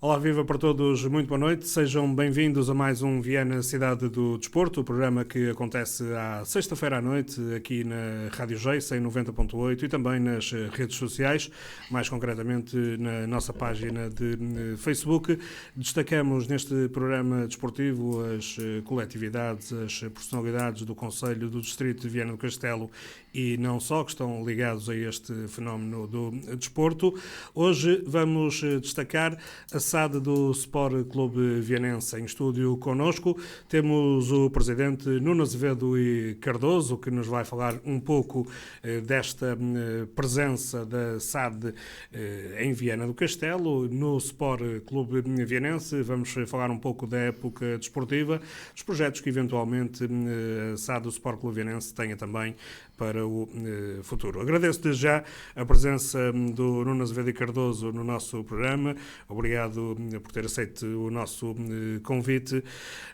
Olá, viva para todos, muito boa noite. Sejam bem-vindos a mais um Viana Cidade do Desporto, o programa que acontece à sexta-feira à noite aqui na Rádio J, 90.8 e também nas redes sociais, mais concretamente na nossa página de Facebook. Destacamos neste programa desportivo as coletividades, as personalidades do Conselho do Distrito de Viana do Castelo e não só, que estão ligados a este fenómeno do desporto. Hoje vamos destacar a SAD do Sport Clube Vianense. Em estúdio connosco temos o presidente Nuno Azevedo e Cardoso, que nos vai falar um pouco desta presença da SAD em Viana do Castelo, no Sport Clube Vianense. Vamos falar um pouco da época desportiva, dos projetos que eventualmente a SAD do Sport Clube Vianense tenha também para o futuro. Agradeço-te já a presença do Nuno Azevedo e Cardoso no nosso programa. Obrigado por ter aceito o nosso convite.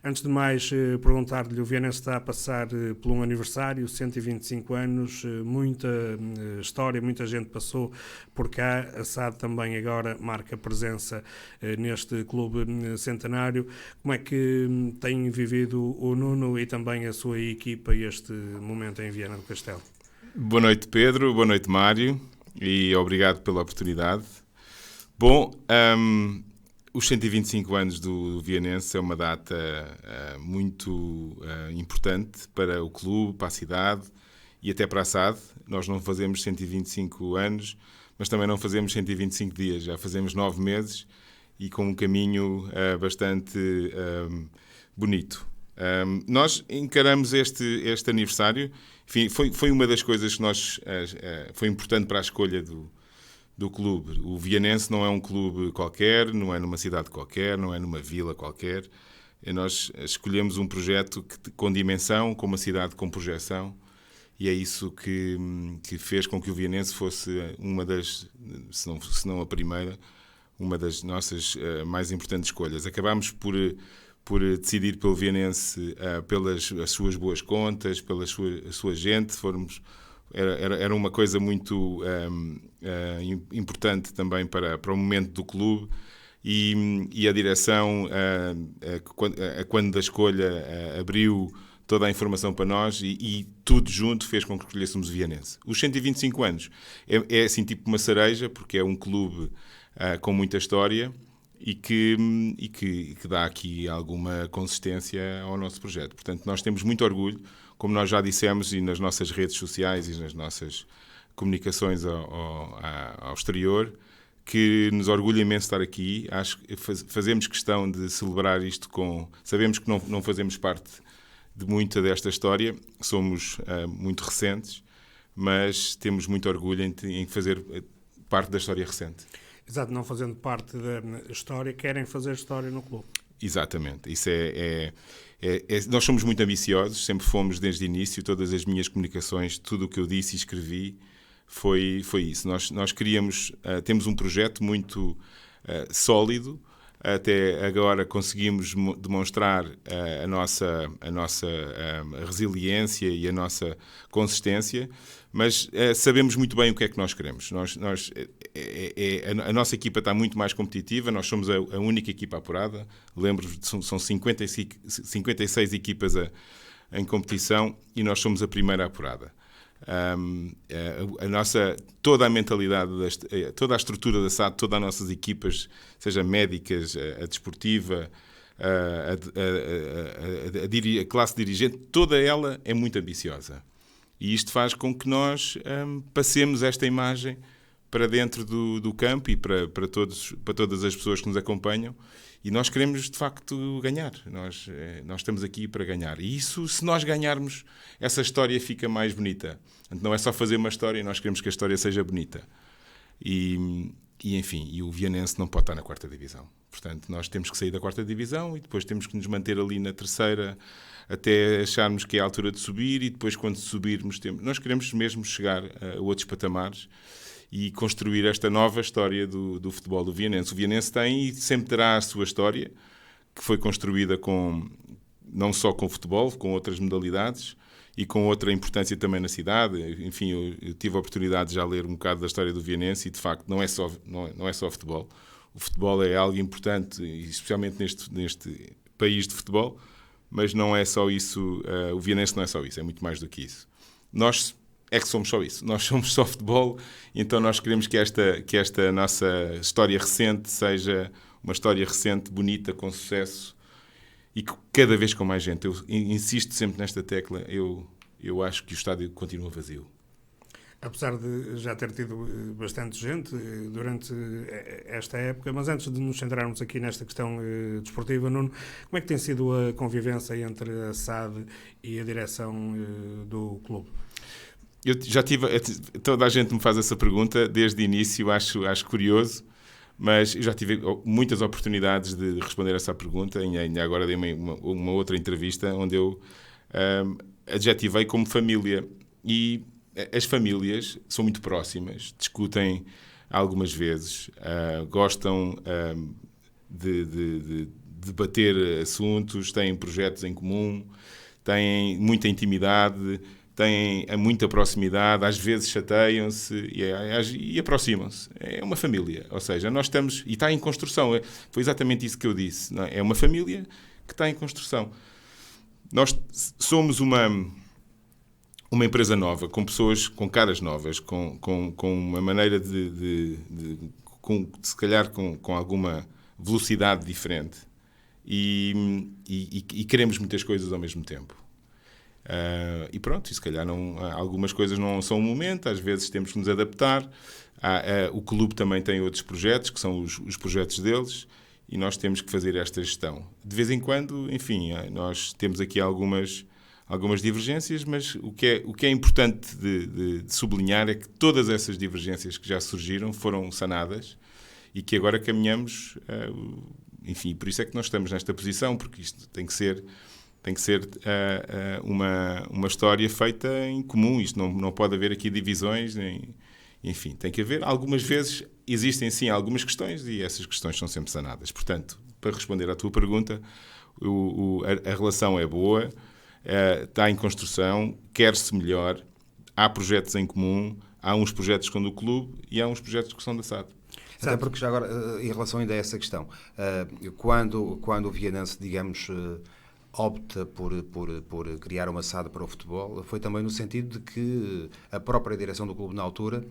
Antes de mais, perguntar-lhe, o Vianense está a passar por um aniversário, 125 anos, muita história, muita gente passou por cá. A SAD também agora marca presença neste clube centenário. Como é que tem vivido o Nuno e também a sua equipa este momento em Viana do Castelo? Boa noite, Pedro. Boa noite, Mário. E obrigado pela oportunidade. Bom, os 125 anos do Vianense é uma data muito importante para o clube, para a cidade e até para a SAD. Nós não fazemos 125 anos, mas também não fazemos 125 dias. Já fazemos 9 meses e com um caminho bastante bonito. Nós encaramos este aniversário. Enfim, foi uma das coisas que foi importante para a escolha do clube. O Vianense não é um clube qualquer, não é numa cidade qualquer, não é numa vila qualquer. Nós escolhemos um projeto com dimensão, com uma cidade com projeção, e é isso que fez com que o Vianense fosse uma das, se não a primeira, uma das nossas mais importantes escolhas. Acabámos por decidir pelo Vianense pelas as suas boas contas, pela sua gente. Era uma coisa muito importante também para o momento do clube e a direção, quando da escolha, abriu toda a informação para nós e tudo junto fez com que escolhêssemos o Vianense. Os 125 anos é assim tipo uma cereja, porque é um clube com muita história e que dá aqui alguma consistência ao nosso projeto. Portanto, nós temos muito orgulho, como nós já dissemos, e nas nossas redes sociais e nas nossas comunicações ao exterior, que nos orgulha imenso estar aqui. Acho que fazemos questão de celebrar isto Sabemos que não fazemos parte de muita desta história, somos muito recentes, mas temos muito orgulho em fazer parte da história recente. Exato, não fazendo parte da história, querem fazer história no clube. Exatamente. Isso nós somos muito ambiciosos, sempre fomos desde o início, todas as minhas comunicações, tudo o que eu disse e escrevi foi isso. Nós queríamos, temos um projeto muito sólido, até agora conseguimos demonstrar a nossa resiliência e a nossa consistência, mas sabemos muito bem o que é que nós queremos. A nossa equipa está muito mais competitiva, nós somos a única equipa apurada. Lembro-vos, são 56 equipas em competição e nós somos a primeira apurada. Toda a mentalidade, toda a estrutura da SAD, todas as nossas equipas, seja médicas, a desportiva, a classe dirigente, toda ela é muito ambiciosa. E isto faz com que nós passemos esta imagem para dentro do campo e para todas as pessoas que nos acompanham. E nós queremos, de facto, ganhar. Nós estamos aqui para ganhar. E isso, se nós ganharmos, essa história fica mais bonita. Portanto, não é só fazer uma história, nós queremos que a história seja bonita. E o Vianense não pode estar na 4ª divisão. Portanto, nós temos que sair da 4ª divisão e depois temos que nos manter ali na 3ª até acharmos que é a altura de subir e depois, quando subirmos, nós queremos mesmo chegar a outros patamares e construir esta nova história do futebol do Vianense. O Vianense tem e sempre terá a sua história, que foi construída não só com futebol, com outras modalidades e com outra importância também na cidade. Enfim, eu tive a oportunidade de já ler um bocado da história do Vianense e, de facto, não é só futebol. o futebol é algo importante, especialmente neste país de futebol, mas não é só isso, o Vianense não é só isso, é muito mais do que isso. Nós é que somos só isso, nós somos só futebol, então nós queremos que esta nossa história recente seja uma história recente, bonita, com sucesso, e cada vez com mais gente. Eu insisto sempre nesta tecla, eu acho que o estádio continua vazio. Apesar de já ter tido bastante gente durante esta época, mas antes de nos centrarmos aqui nesta questão desportiva, Nuno, como é que tem sido a convivência entre a SAD e a direção do clube? Eu já tive, toda a gente me faz essa pergunta desde o início, acho curioso, mas eu já tive muitas oportunidades de responder essa pergunta, e ainda agora dei uma outra entrevista onde eu adjetivei como família, e as famílias são muito próximas, discutem algumas vezes, gostam de debater assuntos, têm projetos em comum, têm muita intimidade, têm muita proximidade, às vezes chateiam-se e aproximam-se. É uma família, ou seja, nós estamos, e está em construção, foi exatamente isso que eu disse, não é? É uma família que está em construção. Nós somos uma empresa nova, com pessoas com caras novas, com uma maneira se calhar com alguma velocidade diferente, e queremos muitas coisas ao mesmo tempo. E pronto, e se calhar algumas coisas não são o momento, às vezes temos que nos adaptar. O clube também tem outros projetos, que são os projetos deles, e nós temos que fazer esta gestão. De vez em quando, enfim, nós temos aqui algumas divergências, mas o que é importante de sublinhar é que todas essas divergências que já surgiram foram sanadas e que agora caminhamos, enfim, por isso é que nós estamos nesta posição, porque isto tem que ser uma história feita em comum. Isto não pode haver aqui divisões, enfim, tem que haver. Algumas vezes existem sim algumas questões e essas questões são sempre sanadas. Portanto, para responder à tua pergunta, a relação é boa, está em construção, quer-se melhor, há projetos em comum, há uns projetos que são do clube e há uns projetos que são da SAD. Até porque já agora, em relação ainda a essa questão, quando o Vianense, digamos, opta por criar uma SAD para o futebol, foi também no sentido de que a própria direção do clube na altura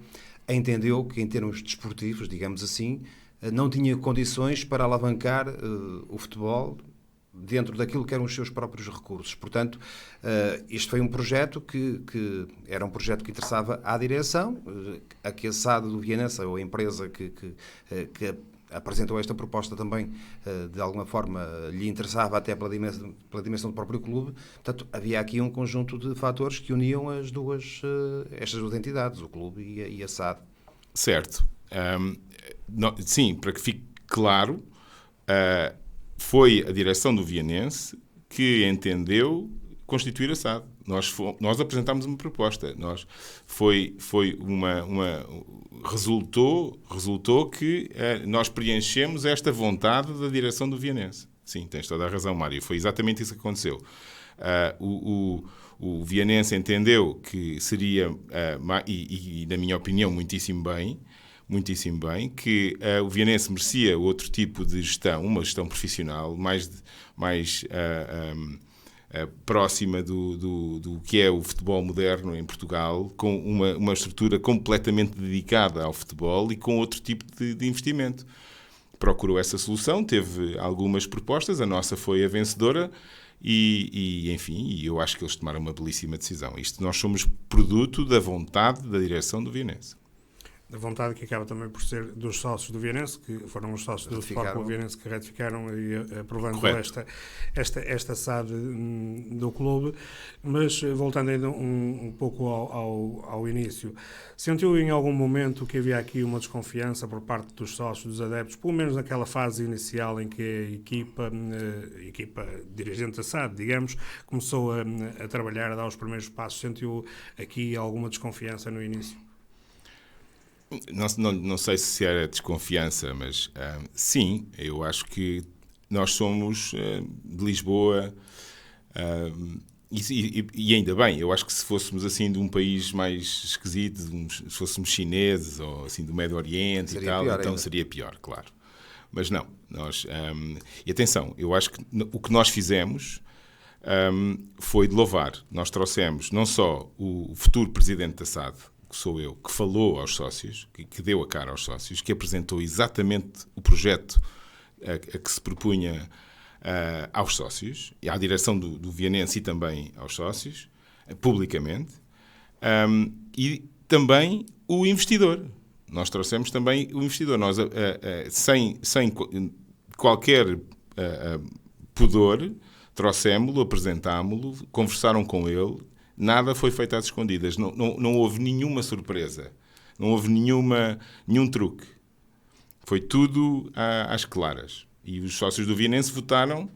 entendeu que, em termos desportivos, digamos assim, não tinha condições para alavancar o futebol dentro daquilo que eram os seus próprios recursos. Portanto, isto foi um projeto que era um projeto que interessava à direção, a que a SAD do Vianense, ou a empresa que apresentou esta proposta também, de alguma forma lhe interessava até pela dimensão do próprio clube. Portanto, havia aqui um conjunto de fatores que uniam estas duas entidades, o clube e a SAD. Certo. Sim, para que fique claro, foi a direção do Vianense que entendeu constituir a SAD. Nós apresentámos uma proposta. Resultou que nós preenchemos esta vontade da direção do Vianense. Sim, tens toda a razão, Mário. Foi exatamente isso que aconteceu. O Vianense entendeu que seria, e na minha opinião, muitíssimo bem, que o Vianense merecia outro tipo de gestão, uma gestão profissional, mais próxima do que é o futebol moderno em Portugal, com uma estrutura completamente dedicada ao futebol e com outro tipo de investimento. Procurou essa solução, teve algumas propostas, a nossa foi a vencedora enfim, eu acho que eles tomaram uma belíssima decisão. Nós somos produto da vontade da direção do Vianense. Da vontade que acaba também por ser dos sócios do Vianense, que foram os sócios do Futebol Clube Vianense que ratificaram e aprovando esta SAD do clube. Mas voltando ainda um pouco ao início, sentiu em algum momento que havia aqui uma desconfiança por parte dos sócios, dos adeptos, pelo menos naquela fase inicial em que a equipa dirigente da SAD, digamos, começou a trabalhar, a dar os primeiros passos? Sentiu aqui alguma desconfiança no início? Não sei se era desconfiança, mas sim, eu acho que nós somos de Lisboa, e ainda bem. Eu acho que se fôssemos assim de um país mais esquisito, se fôssemos chineses ou assim do Médio Oriente seria e tal, então seria pior, claro. Mas não. E atenção, eu acho que o que nós fizemos foi de louvar. Nós trouxemos não só o futuro presidente da SAD, que sou eu, que falou aos sócios, que deu a cara aos sócios, que apresentou exatamente o projeto a que se propunha aos sócios, e à direção do Vianense e também aos sócios, publicamente, e também o investidor. Nós trouxemos também o investidor. Nós, sem qualquer pudor, trouxemos-lo, apresentámo-lo, conversaram com ele, nada foi feito às escondidas, não houve nenhuma surpresa, não houve nenhum truque. Foi tudo às claras. E os sócios do Vianense votaram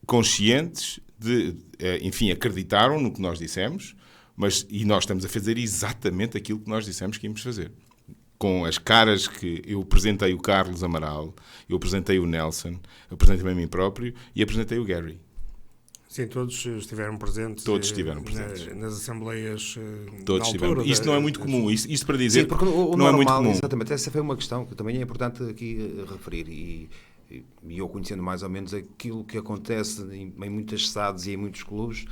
conscientes enfim, acreditaram no que nós dissemos, e nós estamos a fazer exatamente aquilo que nós dissemos que íamos fazer. Com as caras que eu apresentei o Carlos Amaral, eu apresentei o Nelson, apresentei a mim próprio e apresentei o Gary. Sim, todos estiveram presentes. Todos estiveram presentes. Nas assembleias. Todos estiveram. Isto não é muito comum. Isto para dizer. Sim, porque o não normal, é muito comum. Exatamente. Essa foi uma questão que também é importante aqui referir. E eu conhecendo mais ou menos aquilo que acontece em muitas SADs e em muitos clubes,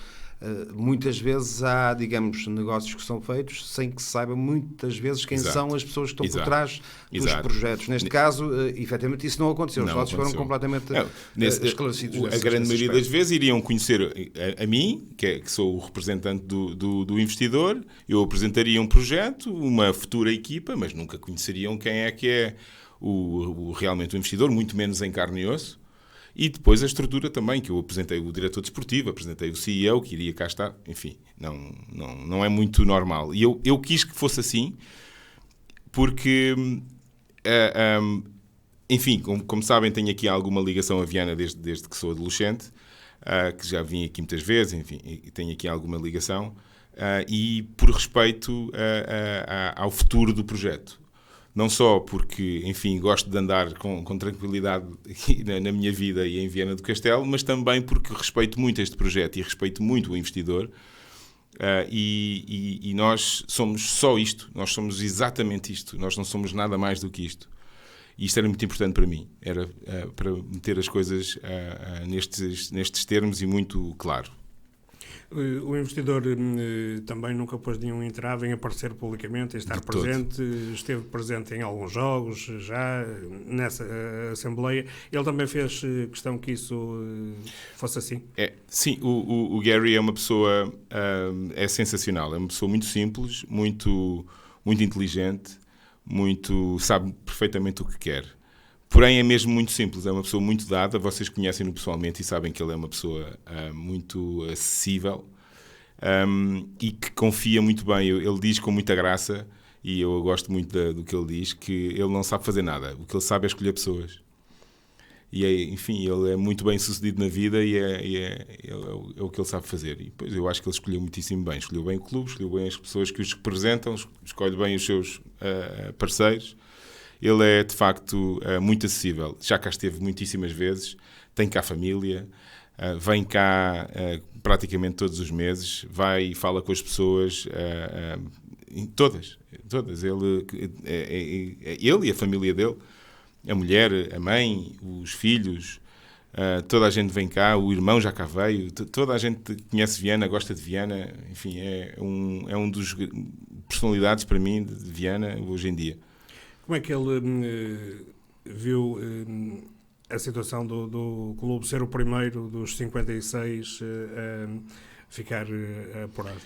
muitas vezes há, digamos, negócios que são feitos sem que se saiba muitas vezes quem são as pessoas que estão por trás dos projetos. Neste caso, efetivamente, isso não aconteceu. Os sócios foram completamente esclarecidos. A grande maioria das vezes iriam conhecer a mim, que sou o representante do investidor, eu apresentaria um projeto, uma futura equipa, mas nunca conheceriam quem é que é realmente o investidor, muito menos em carne e osso. E depois a estrutura também, que eu apresentei o diretor desportivo, apresentei o CEO, que iria cá estar. Enfim, não é muito normal. E eu quis que fosse assim, porque, enfim, como sabem, tenho aqui alguma ligação a Viana desde que sou adolescente, que já vim aqui muitas vezes, enfim, e tenho aqui alguma ligação, e por respeito ao futuro do projeto. Não só porque, enfim, gosto de andar com tranquilidade aqui na minha vida e em Viana do Castelo, mas também porque respeito muito este projeto e respeito muito o investidor. E nós somos só isto, nós somos exatamente isto, nós não somos nada mais do que isto. E isto era muito importante para mim, era para meter as coisas nestes termos e muito claro. O investidor também nunca pôs nenhum entrave em aparecer publicamente, em estar presente, esteve presente em alguns jogos, já nessa Assembleia. Ele também fez questão que isso fosse assim? Sim, o Gary é uma pessoa é sensacional, é uma pessoa muito simples, muito inteligente, sabe perfeitamente o que quer. Porém, é mesmo muito simples, é uma pessoa muito dada, vocês conhecem-no pessoalmente e sabem que ele é uma pessoa muito acessível e que confia muito bem. Ele diz com muita graça, e eu gosto muito do que ele diz, que ele não sabe fazer nada, o que ele sabe é escolher pessoas. E, enfim, ele é muito bem sucedido na vida e é o que ele sabe fazer. E depois eu acho que ele escolheu muitíssimo bem. Escolheu bem o clube, escolheu bem as pessoas que os representam, escolhe bem os seus parceiros. Ele é, de facto, muito acessível. Já cá esteve muitíssimas vezes, tem cá família, vem cá praticamente todos os meses, vai e fala com as pessoas, todas. Ele e a família dele, a mulher, a mãe, os filhos, toda a gente vem cá, o irmão já cá veio, toda a gente conhece Viana, gosta de Viana, enfim, é um dos personalidades para mim de Viana hoje em dia. Como é que ele viu a situação do clube ser o primeiro dos 56 a ficar apurado?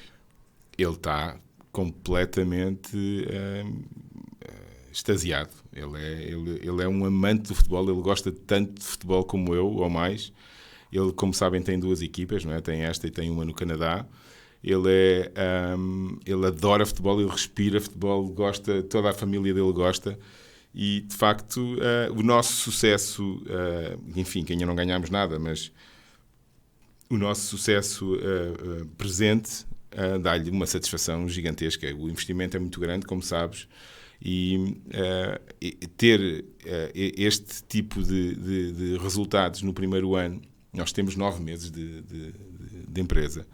Ele está completamente extasiado. Ele é um amante do futebol, ele gosta tanto de futebol como eu, ou mais. Ele, como sabem, tem duas equipas, não é? Tem esta e tem uma no Canadá. Ele adora futebol, ele respira futebol, gosta, toda a família dele gosta e, de facto, o nosso sucesso, enfim, que ainda não ganhámos nada, mas o nosso sucesso presente dá-lhe uma satisfação gigantesca. O investimento é muito grande, como sabes, e ter este tipo de resultados no primeiro ano, nós temos 9 meses de empresa.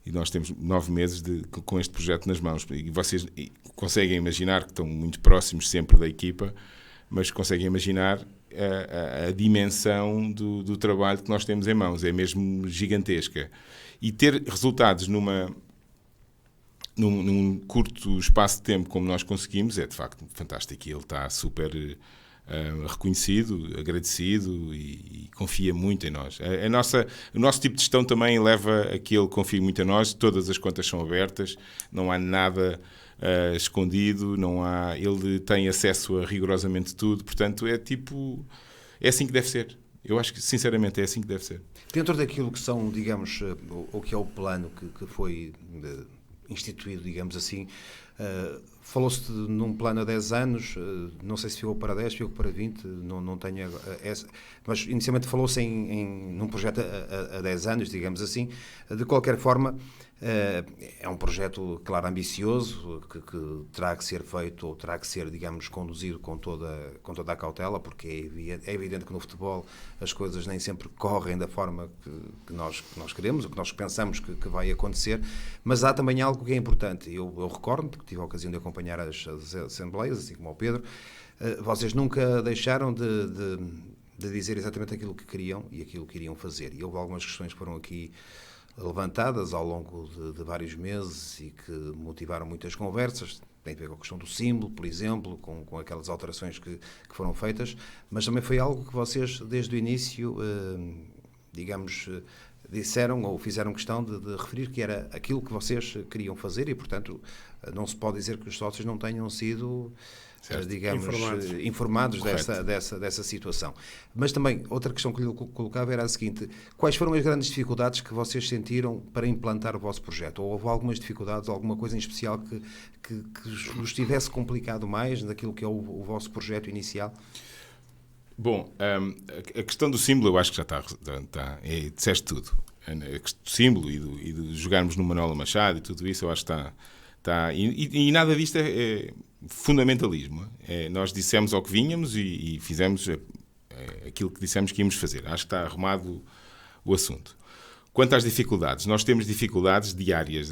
E nós temos 9 meses com este projeto nas mãos. E vocês conseguem imaginar que estão muito próximos sempre da equipa, mas conseguem imaginar a dimensão do trabalho que nós temos em mãos. É mesmo gigantesca. E ter resultados num curto espaço de tempo como nós conseguimos é de facto fantástico. E ele está super reconhecido, agradecido e confia muito em nós. O nosso tipo de gestão também leva a que ele confie muito em nós. Todas as contas são abertas, não há nada escondido, ele tem acesso a rigorosamente tudo. Portanto, é assim que deve ser. Eu acho que, sinceramente, é assim que deve ser. Dentro daquilo que são, digamos, o que é o plano que foi instituído, digamos assim, falou-se num plano a 10 anos, não sei se ficou para 10, ficou para 20, não tenho essa, mas inicialmente falou-se num projeto a 10 anos, digamos assim. De qualquer forma, é um projeto, claro, ambicioso, que terá que ser feito, ou terá que ser, digamos, conduzido com toda a cautela, porque é evidente que no futebol as coisas nem sempre correm da forma que nós queremos, ou que nós pensamos que vai acontecer, mas há também algo que é importante. Eu recordo, porque tive a ocasião de acompanhar as assembleias, assim como o Pedro, vocês nunca deixaram de dizer exatamente aquilo que queriam e aquilo que iriam fazer. E houve algumas questões que foram aqui levantadas ao longo de vários meses e que motivaram muitas conversas. Tem a ver com a questão do símbolo, por exemplo, com aquelas alterações que foram feitas, mas também foi algo que vocês, desde o início, digamos, disseram ou fizeram questão de referir que era aquilo que vocês queriam fazer e, portanto, não se pode dizer que os sócios não tenham sido, digamos, informados dessa situação. Mas também, outra questão que lhe colocava era a seguinte: quais foram as grandes dificuldades que vocês sentiram para implantar o vosso projeto? Ou houve algumas dificuldades, alguma coisa em especial que vos tivesse complicado mais daquilo que é o vosso projeto inicial? Bom, a questão do símbolo eu acho que já está disseste tudo. A questão do símbolo e de jogarmos no Manuel Machado e tudo isso, eu acho que está e nada disto é fundamentalismo. Nós dissemos ao que vínhamos e fizemos aquilo que dissemos que íamos fazer. Acho que está arrumado o assunto. Quanto às dificuldades, nós temos dificuldades diárias.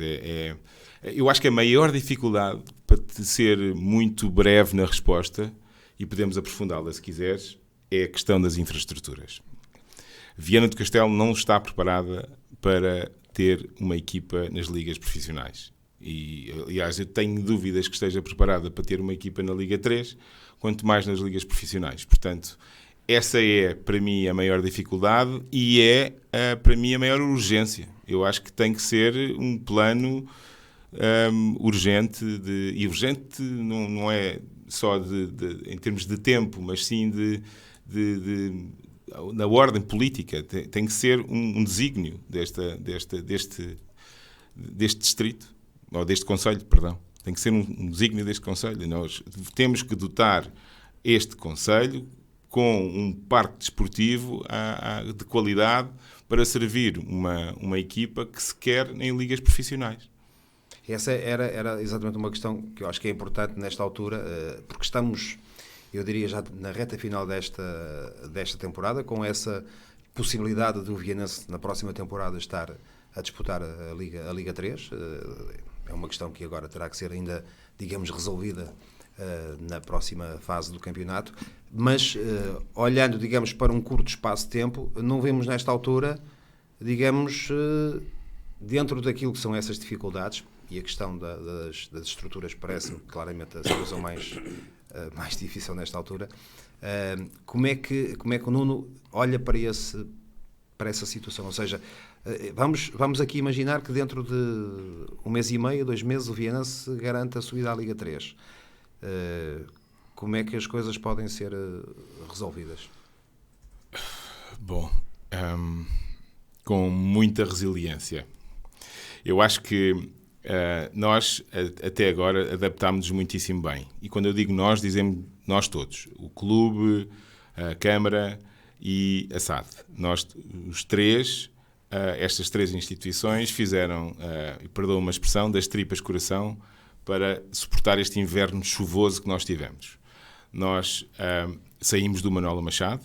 Eu acho que a maior dificuldade, para te ser muito breve na resposta, e podemos aprofundá-la se quiseres, é a questão das infraestruturas. Viana do Castelo não está preparada para ter uma equipa nas ligas profissionais. E, aliás, eu tenho dúvidas que esteja preparada para ter uma equipa na Liga 3, quanto mais nas ligas profissionais. Portanto, essa é, para mim, a maior dificuldade e para mim, a maior urgência. Eu acho que tem que ser um plano urgente, e urgente não é só em termos de tempo, mas sim na ordem política. Tem que ser um desígnio deste distrito, ou deste concelho, perdão. Tem que ser um desígnio deste concelho. Nós temos que dotar este concelho com um parque desportivo de qualidade para servir uma equipa que se quer em ligas profissionais. Essa era exatamente uma questão que eu acho que é importante nesta altura, porque estamos, eu diria, já na reta final desta temporada, com essa possibilidade do Vianense na próxima temporada estar a disputar a Liga 3. É uma questão que agora terá que ser ainda, digamos, resolvida na próxima fase do campeonato. Mas, olhando, digamos, para um curto espaço de tempo, não vemos nesta altura, digamos, dentro daquilo que são essas dificuldades, e a questão das estruturas parece-me claramente a situação mais difícil nesta altura. Como é que o Nuno olha para essa situação? Ou seja, vamos aqui imaginar que dentro de 1 mês e meio, 2 meses, o Vianense garante a subida à Liga 3. Como é que as coisas podem ser resolvidas? Bom, com muita resiliência. Eu acho que nós, até agora, adaptámos-nos muitíssimo bem. E quando eu digo nós, dizemos nós todos. O clube, a Câmara e a SAD. Nós, os três, estas três instituições fizeram, e perdoa uma expressão, das tripas coração para suportar este inverno chuvoso que nós tivemos. Nós saímos do Manuel Machado,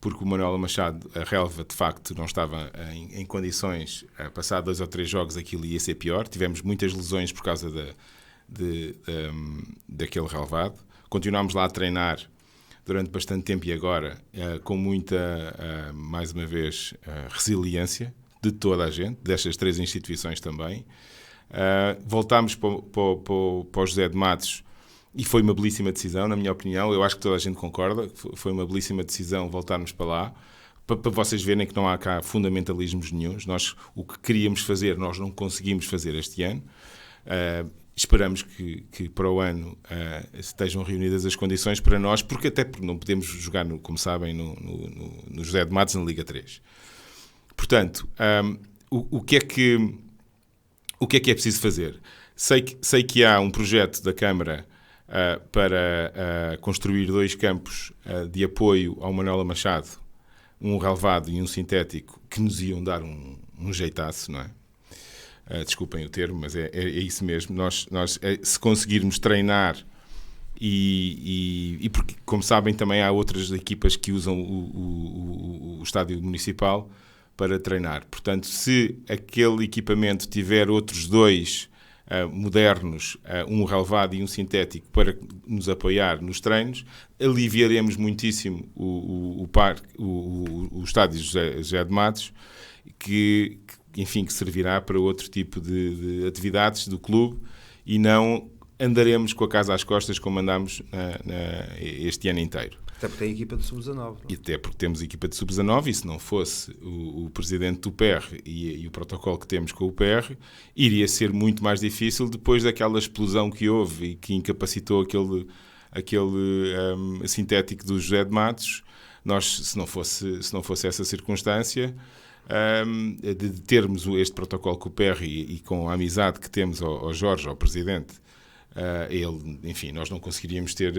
porque o Manuel Machado, a relva, de facto, não estava em condições, a passar 2 ou 3 jogos, aquilo ia ser pior. Tivemos muitas lesões por causa daquele relvado. Continuámos lá a treinar durante bastante tempo e agora com muita, mais uma vez, resiliência de toda a gente, destas 3 instituições também. Voltámos para o José de Matos e foi uma belíssima decisão, na minha opinião. Eu acho que toda a gente concorda, foi uma belíssima decisão voltarmos para lá, para vocês verem que não há cá fundamentalismos nenhuns. Nós, o que queríamos fazer, nós não conseguimos fazer este ano. Esperamos que para o ano estejam reunidas as condições para nós, porque não podemos jogar, como sabem, no José de Matos, na Liga 3. Portanto, o que é que é preciso fazer? Sei que há um projeto da Câmara para construir 2 campos de apoio ao Manuela Machado, um relevado e um sintético, que nos iam dar um jeitaço, não é? Desculpem o termo, mas é isso mesmo. Nós se conseguirmos treinar e porque, como sabem, também há outras equipas que usam o estádio municipal para treinar. Portanto, se aquele equipamento tiver outros 2 modernos, um relevado e um sintético, para nos apoiar nos treinos, aliviaremos muitíssimo o estádio José de Matos, que servirá para outro tipo de atividades do clube, e não andaremos com a casa às costas como andámos este ano inteiro. Até porque tem equipa de sub-19. E até porque temos equipa de sub-19, e se não fosse o presidente do PR e o protocolo que temos com o PR, iria ser muito mais difícil depois daquela explosão que houve e que incapacitou aquele sintético do José de Matos. Nós, se não fosse essa circunstância, de termos este protocolo com o PR e com a amizade que temos ao Jorge, ao presidente, nós não conseguiríamos ter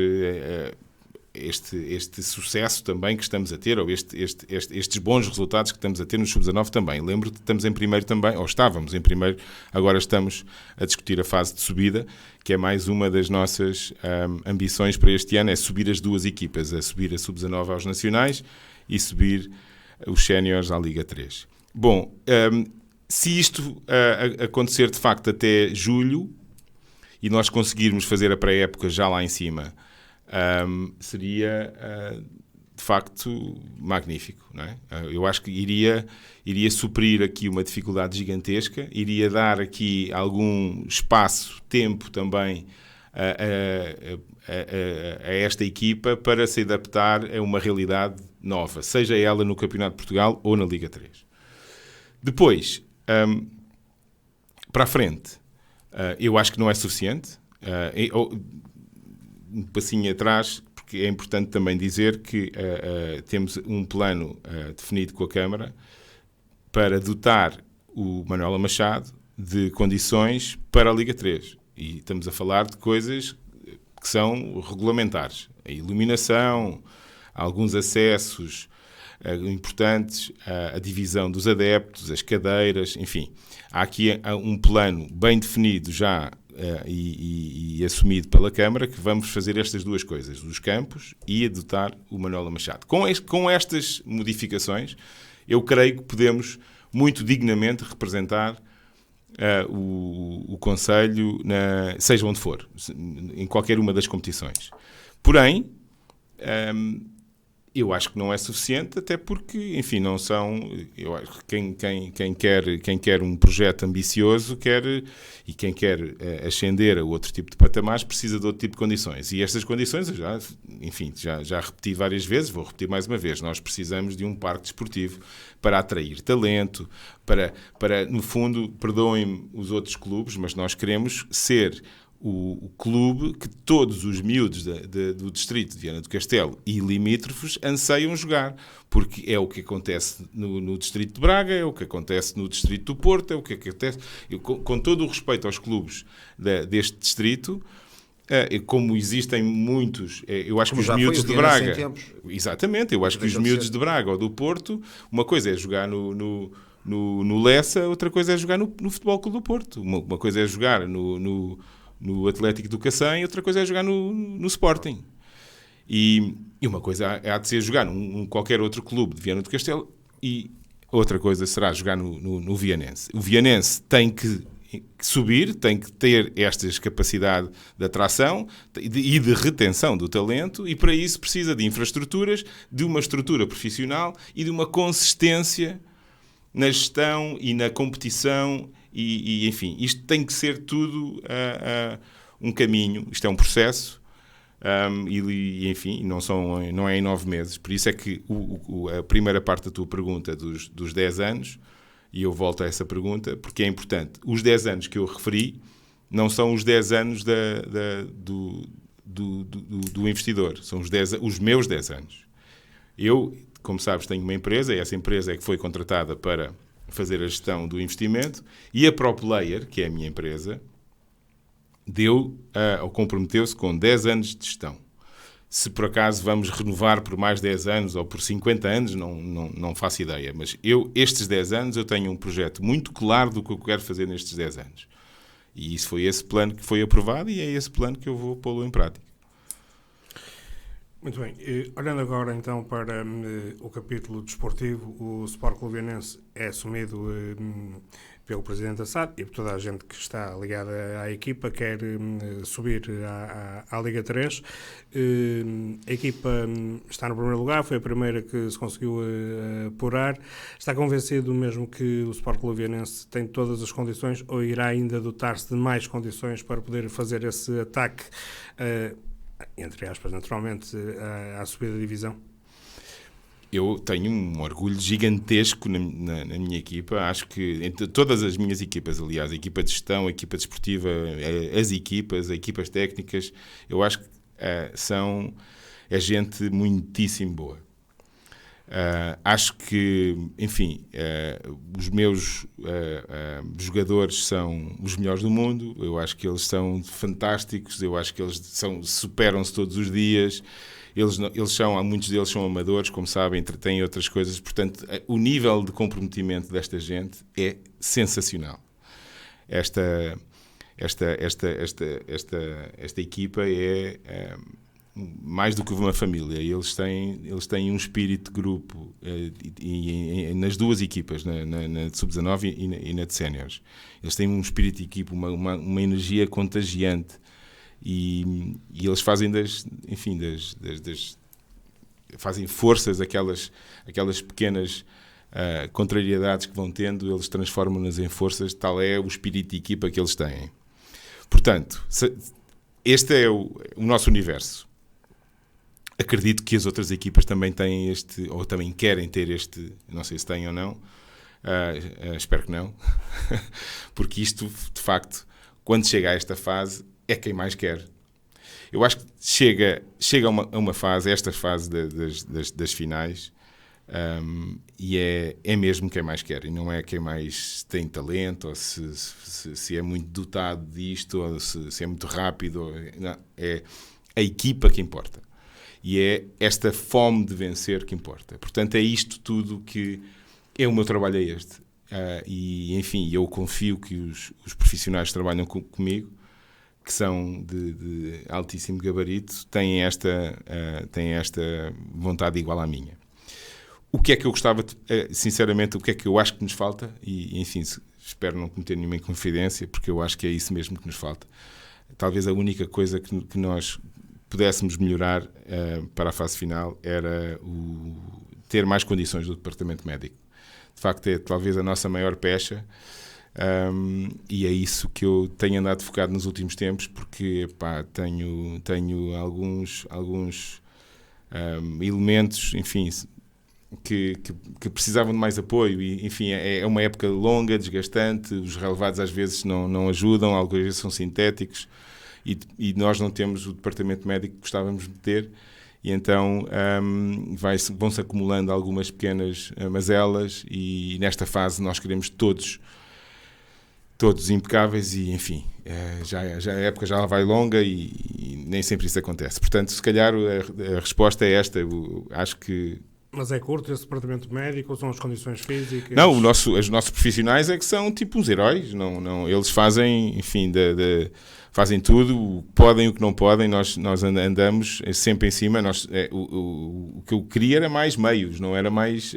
este sucesso também que estamos a ter, ou estes bons resultados que estamos a ter no Sub-19 também. Lembro que estamos em primeiro também, ou estávamos em primeiro, agora estamos a discutir a fase de subida, que é mais uma das nossas ambições para este ano, é subir as 2 equipas, a subir a Sub-19 aos nacionais e subir os séniores à Liga 3. Bom, se isto acontecer de facto até julho e nós conseguirmos fazer a pré-época já lá em cima, seria de facto magnífico, não é? Eu acho que iria suprir aqui uma dificuldade gigantesca, iria dar aqui algum espaço, tempo também a esta equipa para se adaptar a uma realidade nova, seja ela no Campeonato de Portugal ou na Liga 3. Depois, para a frente, eu acho que não é suficiente. Um passinho atrás, porque é importante também dizer que temos um plano definido com a Câmara para dotar o Manuela Machado de condições para a Liga 3. E estamos a falar de coisas que são regulamentares. A iluminação, alguns acessos importantes, a divisão dos adeptos, as cadeiras, enfim. Há aqui um plano bem definido já e assumido pela Câmara, que vamos fazer estas 2 coisas, os campos e adotar o Manuela Machado. Com estas modificações, eu creio que podemos muito dignamente representar o Conselho, seja onde for, em qualquer uma das competições. Porém, eu acho que não é suficiente, até porque, enfim, não são... Eu acho que quem quer um projeto ambicioso e quem quer ascender a outro tipo de patamares precisa de outro tipo de condições. E estas condições, eu já repeti várias vezes, vou repetir mais uma vez. Nós precisamos de um parque desportivo para atrair talento, para no fundo, perdoem-me os outros clubes, mas nós queremos ser o clube que todos os miúdos do distrito de Viana do Castelo e limítrofes anseiam jogar, porque é o que acontece no distrito de Braga, é o que acontece no distrito do Porto, é o que acontece... Com todo o respeito aos clubes deste distrito, como existem muitos... Eu acho que os miúdos de Braga... Exatamente, eu acho que os miúdos de Braga ou do Porto, uma coisa é jogar no Lessa, outra coisa é jogar no Futebol Clube do Porto. Uma coisa é jogar no Atlético do Cacém, outra coisa é jogar no Sporting. E uma coisa há de ser jogar num qualquer outro clube de Viana do Castelo e outra coisa será jogar no Vianense. O Vianense tem que subir, tem que ter estas capacidade de atração e de retenção do talento, e para isso precisa de infraestruturas, de uma estrutura profissional e de uma consistência na gestão e na competição e enfim, isto tem que ser tudo um caminho, isto é um processo. E enfim, não é em 9 meses. Por isso é que a primeira parte da tua pergunta dos 10 anos, e eu volto a essa pergunta, porque é importante. Os 10 anos que eu referi não são os 10 anos do investidor, são os meus 10 anos. Eu, como sabes, tenho uma empresa, e essa empresa é que foi contratada para fazer a gestão do investimento, e a ProPlayer, que é a minha empresa, ou comprometeu-se com 10 anos de gestão. Se por acaso vamos renovar por mais 10 anos ou por 50 anos, não faço ideia. Mas estes 10 anos, eu tenho um projeto muito claro do que eu quero fazer nestes 10 anos. E isso foi esse plano que foi aprovado e é esse plano que eu vou pô-lo em prática. Muito bem. Olhando agora então para o capítulo desportivo, o Sport Clube Vianense é assumido pelo Presidente da SAD e por toda a gente que está ligada à equipa, quer subir à Liga 3. A equipa está no primeiro lugar, foi a primeira que se conseguiu apurar. Está convencido mesmo que o Sport Clube Vianense tem todas as condições ou irá ainda dotar-se de mais condições para poder fazer esse ataque, entre aspas, naturalmente, à subida da divisão? Eu tenho um orgulho gigantesco na minha equipa. Acho que entre todas as minhas equipas, aliás, a equipa de gestão, a equipa desportiva, as equipas técnicas, eu acho que é gente muitíssimo boa. Acho que, enfim, os meus jogadores são os melhores do mundo. Eu acho que eles são fantásticos. Eu acho que eles superam-se todos os dias. Muitos deles são amadores, como sabem, têm outras coisas. Portanto, o nível de comprometimento desta gente é sensacional. Esta equipa é mais do que uma família. Eles têm um espírito de grupo nas duas equipas, na de Sub-19 e na de Séniores. Eles têm um espírito de equipa, uma energia contagiante. E eles fazem fazem forças, aquelas pequenas contrariedades que vão tendo, eles transformam-nas em forças. Tal é o espírito de equipa que eles têm. Portanto, este é o nosso universo. Acredito que as outras equipas também têm ou também querem ter não sei se têm ou não, espero que não, porque isto, de facto, quando chega a esta fase, é quem mais quer. Eu acho que chega a uma fase, esta fase das finais, e é mesmo quem mais quer, e não é quem mais tem talento, ou se é muito dotado disto, ou se é muito rápido. Não, é a equipa que importa. E é esta fome de vencer que importa. Portanto, é isto tudo que o meu trabalho é este. E, enfim, eu confio que os profissionais que trabalham comigo, que são de altíssimo gabarito, têm esta vontade igual à minha. O que é que eu gostava, sinceramente, o que é que eu acho que nos falta, e enfim, espero não cometer nenhuma inconfidência, porque eu acho que é isso mesmo que nos falta. Talvez a única coisa que nós pudéssemos melhorar para a fase final era ter mais condições do departamento médico. De facto, é talvez a nossa maior pecha. E é isso que eu tenho andado focado nos últimos tempos, porque tenho alguns elementos, enfim, que precisavam de mais apoio. E, enfim, é uma época longa, desgastante, os relevados às vezes não ajudam, algumas vezes são sintéticos, e nós não temos o departamento médico que gostávamos de ter. E então vão-se acumulando algumas pequenas mazelas, e nesta fase nós queremos todos impecáveis, e enfim, a época já vai longa e nem sempre isso acontece. Portanto, se calhar a resposta é esta. Eu acho que... Mas é curto esse departamento médico, ou são as condições físicas? Não, os nossos profissionais é que são tipo uns heróis. Não, eles fazem, enfim, fazem tudo, o que podem, o que não podem. Nós andamos sempre em cima. O que eu queria era mais meios, não era mais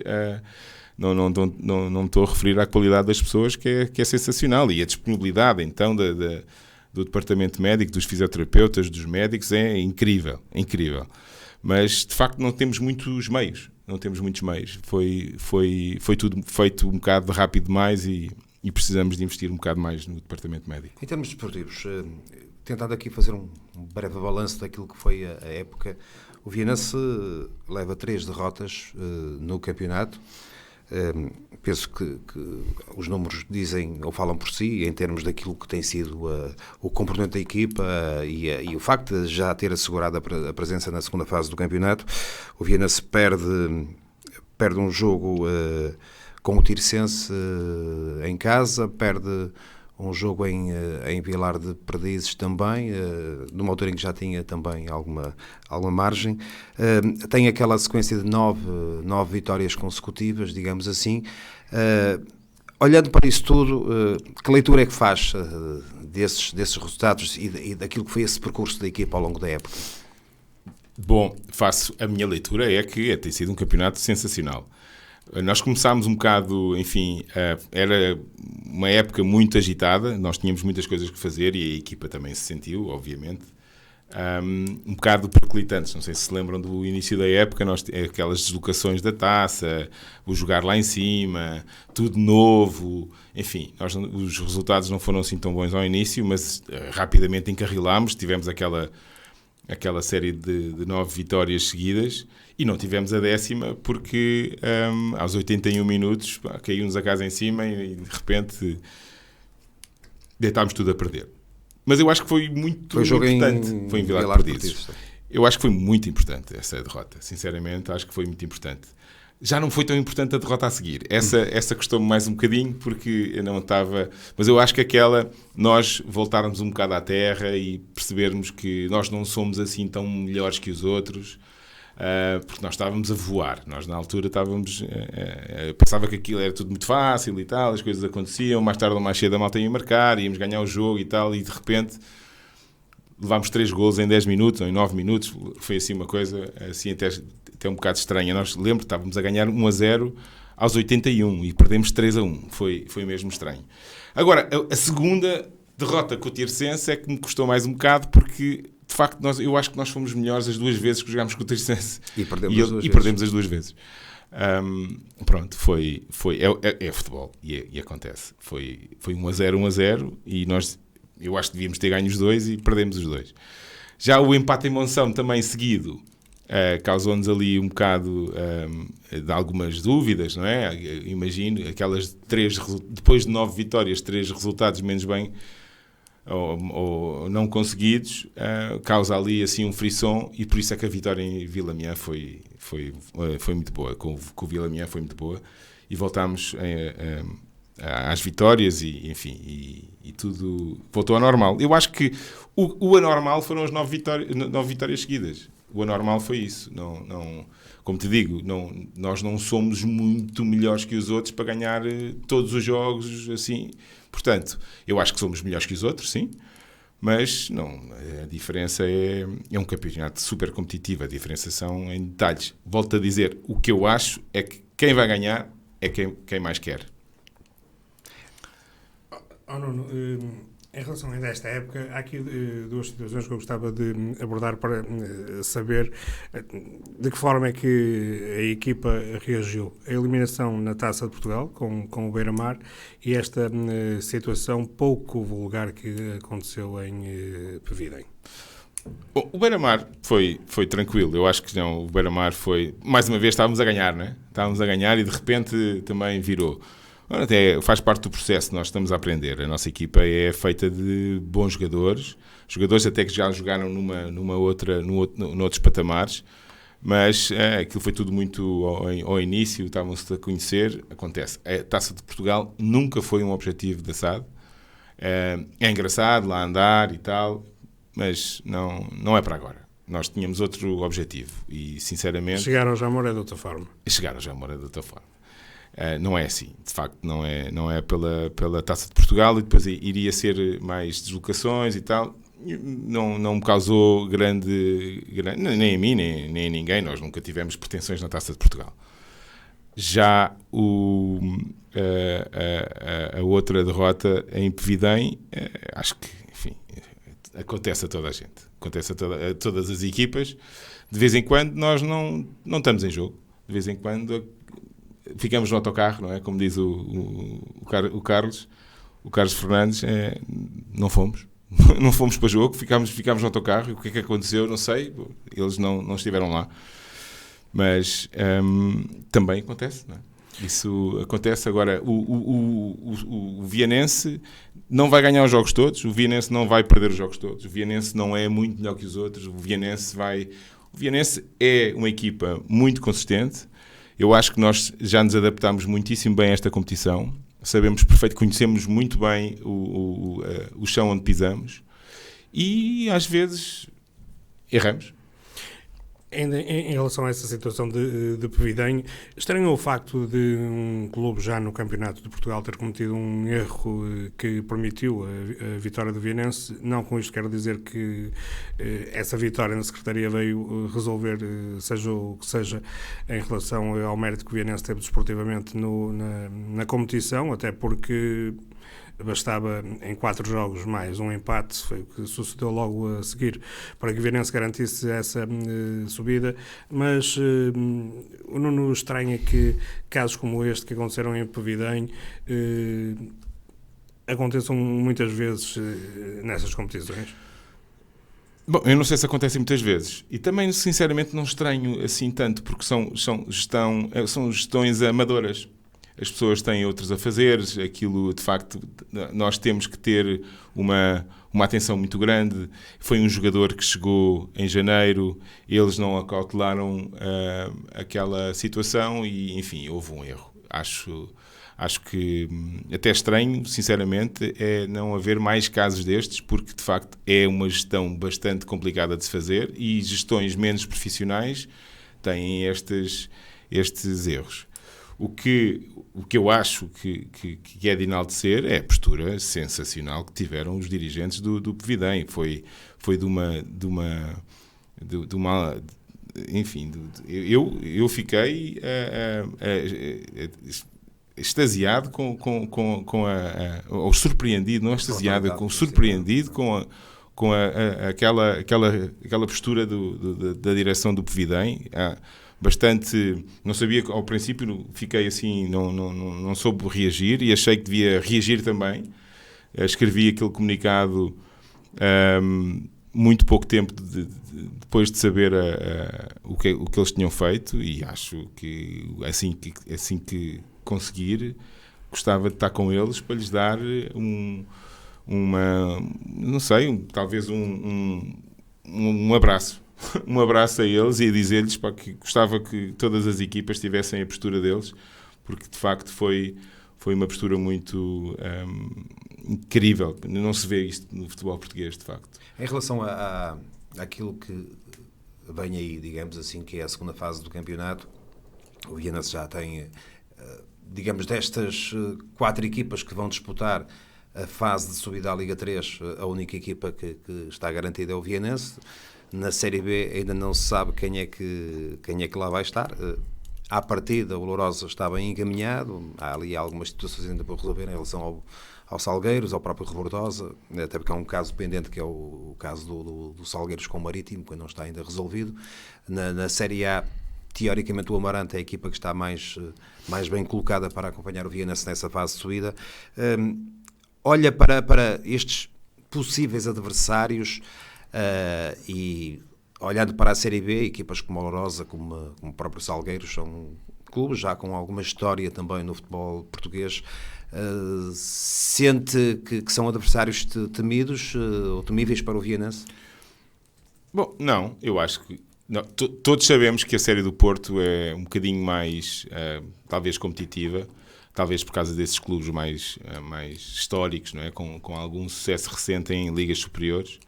Não estou a referir à qualidade das pessoas, que é sensacional, e a disponibilidade então do departamento médico, dos fisioterapeutas, dos médicos, é incrível, incrível. Mas de facto não temos muitos meios. Foi tudo feito um bocado rápido demais e precisamos de investir um bocado mais no departamento médico. Em termos desportivos, tentando aqui fazer um breve balanço daquilo que foi a época, o Vianense leva 3 derrotas no campeonato. Penso que os números dizem ou falam por si em termos daquilo que tem sido o comportamento da equipa e o facto de já ter assegurado a presença na segunda fase do campeonato. O Vianense perde um jogo com o Tirsense em casa, perde um jogo em Vilar de Perdizes também, numa altura em que já tinha também alguma margem. Tem aquela sequência de 9 vitórias consecutivas, digamos assim. Olhando para isso tudo, que leitura é que faz desses resultados e daquilo que foi esse percurso da equipa ao longo da época? Bom, a minha leitura é que tem sido um campeonato sensacional. Nós começámos um bocado, enfim, era uma época muito agitada, nós tínhamos muitas coisas que fazer e a equipa também se sentiu, obviamente, um bocado percolitantes. Não sei se lembram do início da época, aquelas deslocações da taça, o jogar lá em cima, tudo novo, enfim, os resultados não foram assim tão bons ao início, mas rapidamente encarrilámos, tivemos aquela série de 9 vitórias seguidas e não tivemos a 10ª porque aos 81 minutos caiu-nos a casa em cima e de repente deitámos tudo a perder. Mas eu acho que foi muito importante. Foi em Vilar de Perdizes. Eu acho que foi muito importante essa derrota. Sinceramente, acho que foi muito importante. Já não foi tão importante a derrota a seguir. Essa custou-me mais um bocadinho porque eu não estava... Mas eu acho que nós voltarmos um bocado à terra e percebermos que nós não somos assim tão melhores que os outros, porque nós estávamos a voar. Nós, na altura, pensava que aquilo era tudo muito fácil e tal, as coisas aconteciam, mais tarde ou mais cedo a malta ia marcar, íamos ganhar o jogo e tal, e de repente levámos 3 golos em 10 minutos ou em 9 minutos. Foi assim uma coisa assim até um bocado estranha. Nós estávamos a ganhar 1-0 aos 81 e perdemos 3-1. Foi mesmo estranho. Agora, a segunda derrota com o Tirsense é que me custou mais um bocado porque, de facto, eu acho que nós fomos melhores as 2 vezes que jogámos com o Tirsense. E perdemos perdemos as 2 vezes. Pronto, é futebol e acontece. Foi 1-0 e eu acho que devíamos ter ganho os 2 e perdemos os 2. Já o empate em Monção também seguido causou-nos ali um bocado de algumas dúvidas, não é? Imagino, aquelas 3, depois de 9 vitórias, 3 resultados menos bem ou não conseguidos, causa ali assim um frisson e por isso é que a vitória em Villamian foi muito boa, com o Villamian foi muito boa e voltámos às vitórias e enfim, e tudo voltou ao normal. Eu acho que o anormal foram as 9 vitórias seguidas. O anormal foi isso. Não, como te digo, nós não somos muito melhores que os outros para ganhar todos os jogos assim. Portanto, eu acho que somos melhores que os outros, sim, mas não, a diferença é um campeonato super competitivo, a diferença são em detalhes. Volto a dizer, o que eu acho é que quem vai ganhar é quem mais quer. Nuno, em relação ainda a esta época, há aqui 2 situações que eu gostava de abordar para saber de que forma é que a equipa reagiu. A eliminação na Taça de Portugal com o Beira-Mar e esta situação pouco vulgar que aconteceu em Pevidem. O Beira-Mar foi tranquilo. Eu acho que não, o Beira-Mar foi... Mais uma vez estávamos a ganhar, não é? Estávamos a ganhar e de repente também virou. Até faz parte do processo, nós estamos a aprender. A nossa equipa é feita de bons jogadores até que já jogaram noutros patamares, mas aquilo foi tudo muito ao início, estavam-se a conhecer, acontece. A Taça de Portugal nunca foi um objetivo da SAD. É engraçado lá andar e tal, mas não é para agora. Nós tínhamos outro objetivo e, sinceramente... Chegar ao Jamor é de outra forma. Não é assim, de facto, não é pela Taça de Portugal e depois iria ser mais deslocações e tal. Não me causou grande nem a mim, nem a ninguém. Nós nunca tivemos pretensões na Taça de Portugal. Já a outra derrota em Pevidém, acho que, enfim, acontece a toda a gente. Acontece a todas as equipas. De vez em quando nós não estamos em jogo. De vez em quando ficamos no autocarro, não é? Como diz o Carlos Fernandes, não fomos. Não fomos para jogo, ficámos no autocarro. O que é que aconteceu? Não sei. Eles não estiveram lá. Mas também acontece, não é? Isso acontece. Agora, o Vianense não vai ganhar os jogos todos, o Vianense não vai perder os jogos todos, o Vianense não é muito melhor que os outros, o Vianense é uma equipa muito consistente. Eu acho que nós já nos adaptámos muitíssimo bem a esta competição, conhecemos muito bem o chão onde pisamos e às vezes erramos. Em relação a essa situação de Pevidém, estranho o facto de um clube já no Campeonato de Portugal ter cometido um erro que permitiu a vitória do Vianense. Não com isto quero dizer que essa vitória na Secretaria veio resolver, seja o que seja, em relação ao mérito que o Vianense teve desportivamente na competição, até porque bastava em 4 jogos mais um empate, foi o que sucedeu logo a seguir, para que o Vianense garantisse essa subida, mas o Nuno estranha que casos como este que aconteceram em Pevidém aconteçam muitas vezes nessas competições. Bom, eu não sei se acontece muitas vezes e também sinceramente não estranho assim tanto, porque são gestões amadoras. As pessoas têm outros a fazer, aquilo de facto nós temos que ter uma atenção muito grande. Foi um jogador que chegou em janeiro, eles não acautelaram aquela situação e enfim, houve um erro. Acho que até estranho, sinceramente, é não haver mais casos destes, porque de facto é uma gestão bastante complicada de se fazer e gestões menos profissionais têm estes erros. O que eu acho que é de enaltecer é a postura sensacional que tiveram os dirigentes do Pevidém. Foi de uma enfim, eu fiquei extasiado ou surpreendido, não extasiado, surpreendido com aquela postura da direção do Pevidém. Bastante, não sabia, ao princípio fiquei assim, não soube reagir e achei que devia reagir também. Escrevi aquele comunicado muito pouco tempo depois de saber o que eles tinham feito e acho que assim que conseguir, gostava de estar com eles para lhes dar talvez um abraço. Um abraço a eles e a dizer-lhes que gostava que todas as equipas tivessem a postura deles, porque de facto foi uma postura muito incrível. Não se vê isto no futebol português, de facto. Em relação àquilo que vem aí, digamos assim, que é a segunda fase do campeonato, o Vianense já tem, digamos, destas 4 equipas que vão disputar a fase de subida à Liga 3, a única equipa que está garantida é o Vianense. Na Série B ainda não se sabe quem é que lá vai estar. À partida, o Lourosa está bem encaminhado. Há ali algumas situações ainda para resolver em relação ao Salgueiros, ao próprio Rebordosa, até porque há um caso pendente, que é o caso do Salgueiros com o Marítimo, que não está ainda resolvido. Na Série A, teoricamente, o Amarante é a equipa que está mais bem colocada para acompanhar o Vianense nessa fase de subida. Olha para estes possíveis adversários e olhando para a Série B, equipas como a Lourosa, como o próprio Salgueiros, são clubes já com alguma história também no futebol português. Sente que são adversários temidos ou temíveis para o Vianense? Bom, não, eu acho que não, todos sabemos que a Série do Porto é um bocadinho mais talvez competitiva, talvez por causa desses clubes mais históricos, não é? Com algum sucesso recente em ligas superiores.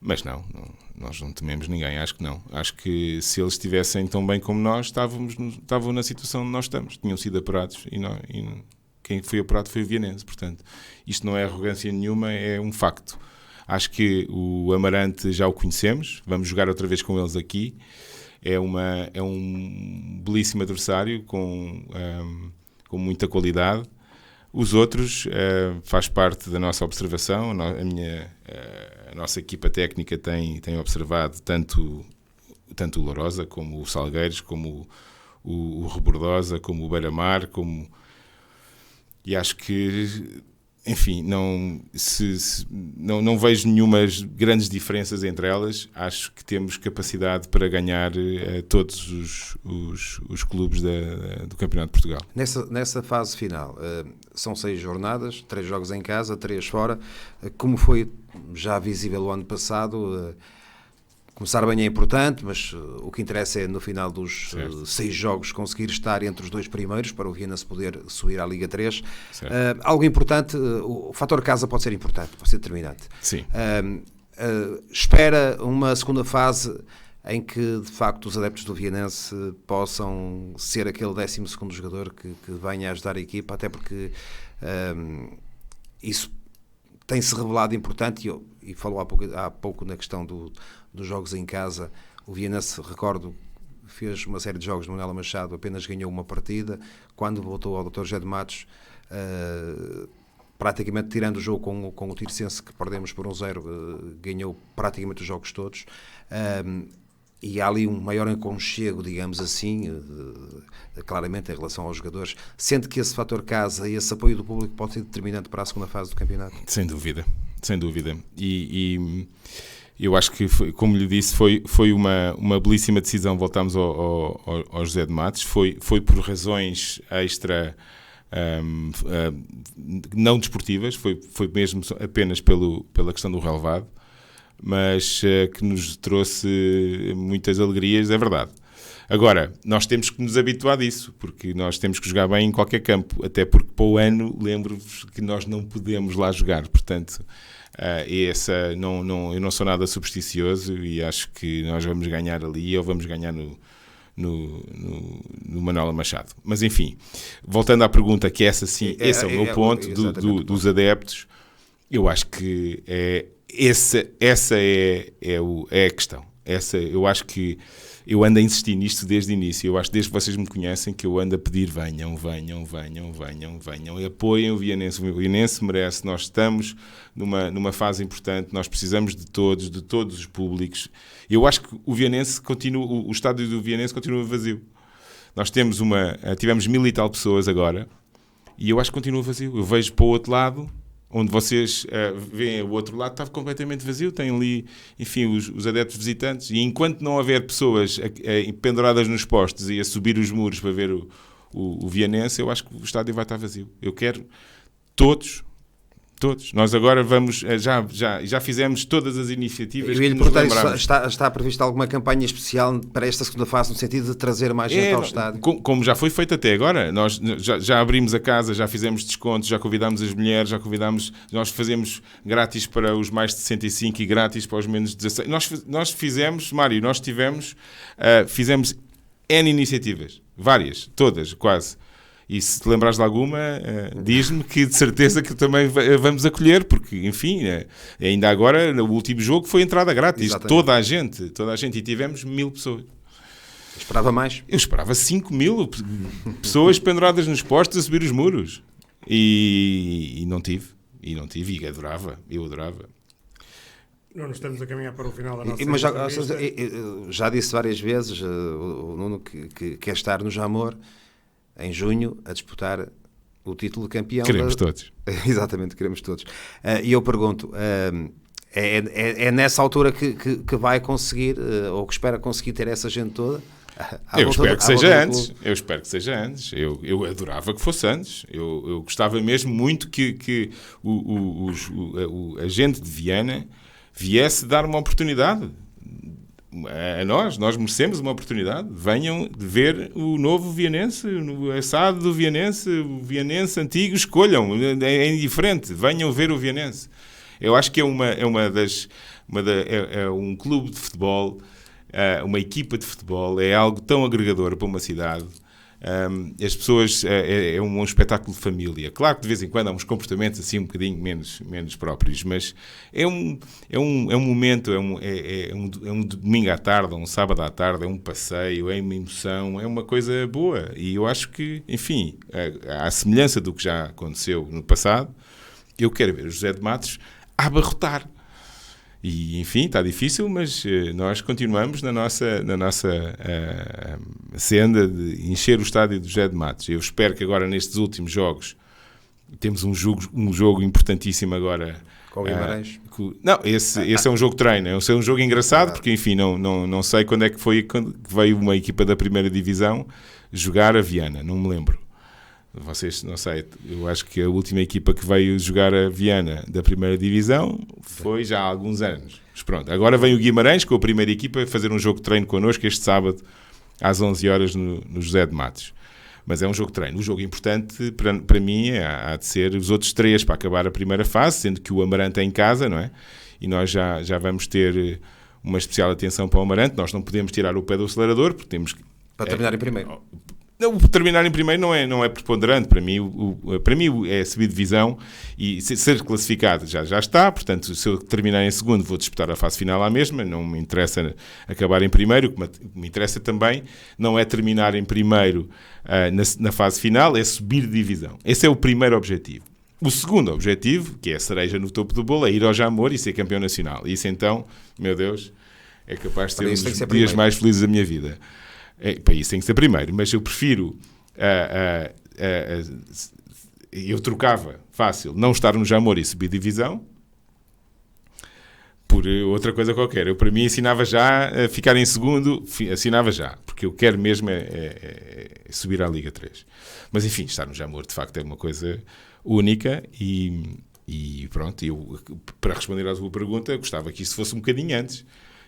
Mas nós não tememos ninguém, acho que não. Acho que se eles estivessem tão bem como nós, estavam na situação onde nós estamos. Tinham sido apurados e quem foi apurado foi o Vianense. Portanto, isto não é arrogância nenhuma, é um facto. Acho que o Amarante já o conhecemos, vamos jogar outra vez com eles aqui. é um belíssimo adversário com muita qualidade. Os outros faz parte da nossa observação. A nossa equipa técnica tem observado tanto o Lourosa, como o Salgueiros, como o Rebordosa, como o Beira-Mar, e acho que, enfim, não vejo nenhumas grandes diferenças entre elas. Acho que temos capacidade para ganhar todos os clubes do Campeonato de Portugal. Nessa fase final, são 6 jornadas, 3 jogos em casa, 3 fora. Como foi já visível o ano passado, começar bem é importante, mas o que interessa é no final dos 6 jogos conseguir estar entre os 2 primeiros para o Vianense poder subir à Liga 3. Algo importante, o fator casa pode ser importante, pode ser determinante. Sim. Espera uma segunda fase em que de facto os adeptos do Vianense possam ser aquele 12º jogador que venha a ajudar a equipa, até porque isso tem-se revelado importante, e falou há pouco na questão dos jogos em casa. O Vianense, recordo, fez uma série de jogos no Nela Machado, apenas ganhou uma partida. Quando voltou ao Dr. José de Matos, praticamente tirando o jogo com o Tirsense, que perdemos por 1-0, ganhou praticamente os jogos todos. E há ali um maior aconchego, digamos assim, claramente em relação aos jogadores. Sente que esse fator casa e esse apoio do público pode ser determinante para a segunda fase do campeonato? Sem dúvida. E eu acho que, como lhe disse, foi uma belíssima decisão. Voltámos ao José de Matos. Foi por razões extra, não desportivas, foi mesmo apenas pela questão do relevado, mas que nos trouxe muitas alegrias, é verdade. Agora, nós temos que nos habituar disso, porque nós temos que jogar bem em qualquer campo, até porque para o ano, lembro-vos que nós não podemos lá jogar, portanto, eu não sou nada supersticioso e acho que nós vamos ganhar ali ou vamos ganhar no Manuela Machado. Mas enfim, voltando à pergunta, que esse é o meu ponto dos adeptos, eu acho que essa é a questão. Eu acho que eu ando a insistir nisto desde o início. Eu acho que desde que vocês me conhecem que eu ando a pedir venham e apoiem o Vianense. O Vianense merece. Nós estamos numa fase importante, nós precisamos de todos os públicos. Eu acho que o estádio do Vianense continua vazio. Nós tivemos 1000 e tal pessoas agora e eu acho que continua vazio. Eu vejo para o outro lado, onde vocês veem o outro lado, está completamente vazio, tem ali, enfim, os adeptos visitantes, e enquanto não houver pessoas penduradas nos postes e a subir os muros para ver o Vianense, eu acho que o estádio vai estar vazio. Eu quero todos. Nós agora vamos, já fizemos todas as iniciativas que nos lembramos. Está prevista alguma campanha especial para esta segunda fase, no sentido de trazer mais gente ao estádio? Como já foi feito até agora. Nós já abrimos a casa, já fizemos descontos, já convidámos as mulheres, nós fazemos grátis para os mais de 65 e grátis para os menos de 16. Nós fizemos, Mário, fizemos N iniciativas, várias, todas, quase. E se te lembrares de alguma, diz-me que de certeza que também vamos acolher, porque, enfim, ainda agora, no último jogo, foi entrada grátis. Exatamente. Toda a gente, e tivemos 1000 pessoas. Esperava mais? Eu esperava 5000 pessoas penduradas nos postos a subir os muros. E não tive, e eu adorava. Não nos estamos a caminhar para o final da nossa Mas já disse várias vezes, o Nuno que quer estar no Jamor em junho a disputar o título de campeão. Queremos todos. Exatamente, queremos todos. E eu pergunto, é nessa altura que vai conseguir, ou que espera conseguir ter essa gente toda? Eu espero que seja antes. Eu adorava que fosse antes. Eu gostava mesmo muito que a gente de Viana viesse dar uma oportunidade a nós merecemos uma oportunidade. Venham de ver o novo Vianense, o assado do Vianense, o Vianense antigo, escolham, é indiferente, venham ver o Vianense. Eu acho que é um clube de futebol, uma equipa de futebol, é algo tão agregador para uma cidade. As pessoas, é um espetáculo de família. Claro que de vez em quando há uns comportamentos assim um bocadinho menos próprios, mas é um momento, é um domingo à tarde, um sábado à tarde, é um passeio, é uma emoção, é uma coisa boa. E eu acho que, enfim, à semelhança do que já aconteceu no passado, eu quero ver o José de Matos a abarrotar. E, enfim, está difícil, mas nós continuamos na nossa senda de encher o estádio do José de Matos. Eu espero que agora, nestes últimos jogos, temos um jogo importantíssimo agora. Com o Guimarães? Não, esse é um jogo de treino. É um jogo engraçado, porque, enfim, não sei quando é que foi quando veio uma equipa da primeira divisão jogar a Viana. Não me lembro. Vocês, não sei, eu acho que a última equipa que veio jogar a Viana da primeira divisão foi já há alguns anos. Mas pronto, agora vem o Guimarães com a primeira equipa fazer um jogo de treino connosco este sábado às 11 horas no José de Matos. Mas é um jogo de treino. O jogo importante para mim há de ser os outros 3 para acabar a primeira fase, sendo que o Amarante é em casa, não é? E nós já vamos ter uma especial atenção para o Amarante. Nós não podemos tirar o pé do acelerador, porque temos que... Para terminar em primeiro. Não, terminar em primeiro não é preponderante. Para mim é subir divisão e ser classificado já está. Portanto, se eu terminar em segundo, vou disputar a fase final à mesma. Não me interessa acabar em primeiro. O que me interessa também não é terminar em primeiro na fase final, é subir de divisão. Esse é o primeiro objetivo. O segundo objetivo, que é a cereja no topo do bolo, é ir ao Jamor e ser campeão nacional. Isso então, meu Deus, é capaz de ser um dos dias mais felizes da minha vida. Para isso tem que ser primeiro, mas eu prefiro eu trocava fácil não estar no Jamor e subir divisão por outra coisa qualquer. Eu, para mim, assinava já a ficar em segundo, assinava já, porque eu quero mesmo subir à Liga 3. Mas enfim, estar no Jamor de facto é uma coisa única e pronto, eu, para responder à tua pergunta, gostava que isso fosse um bocadinho antes.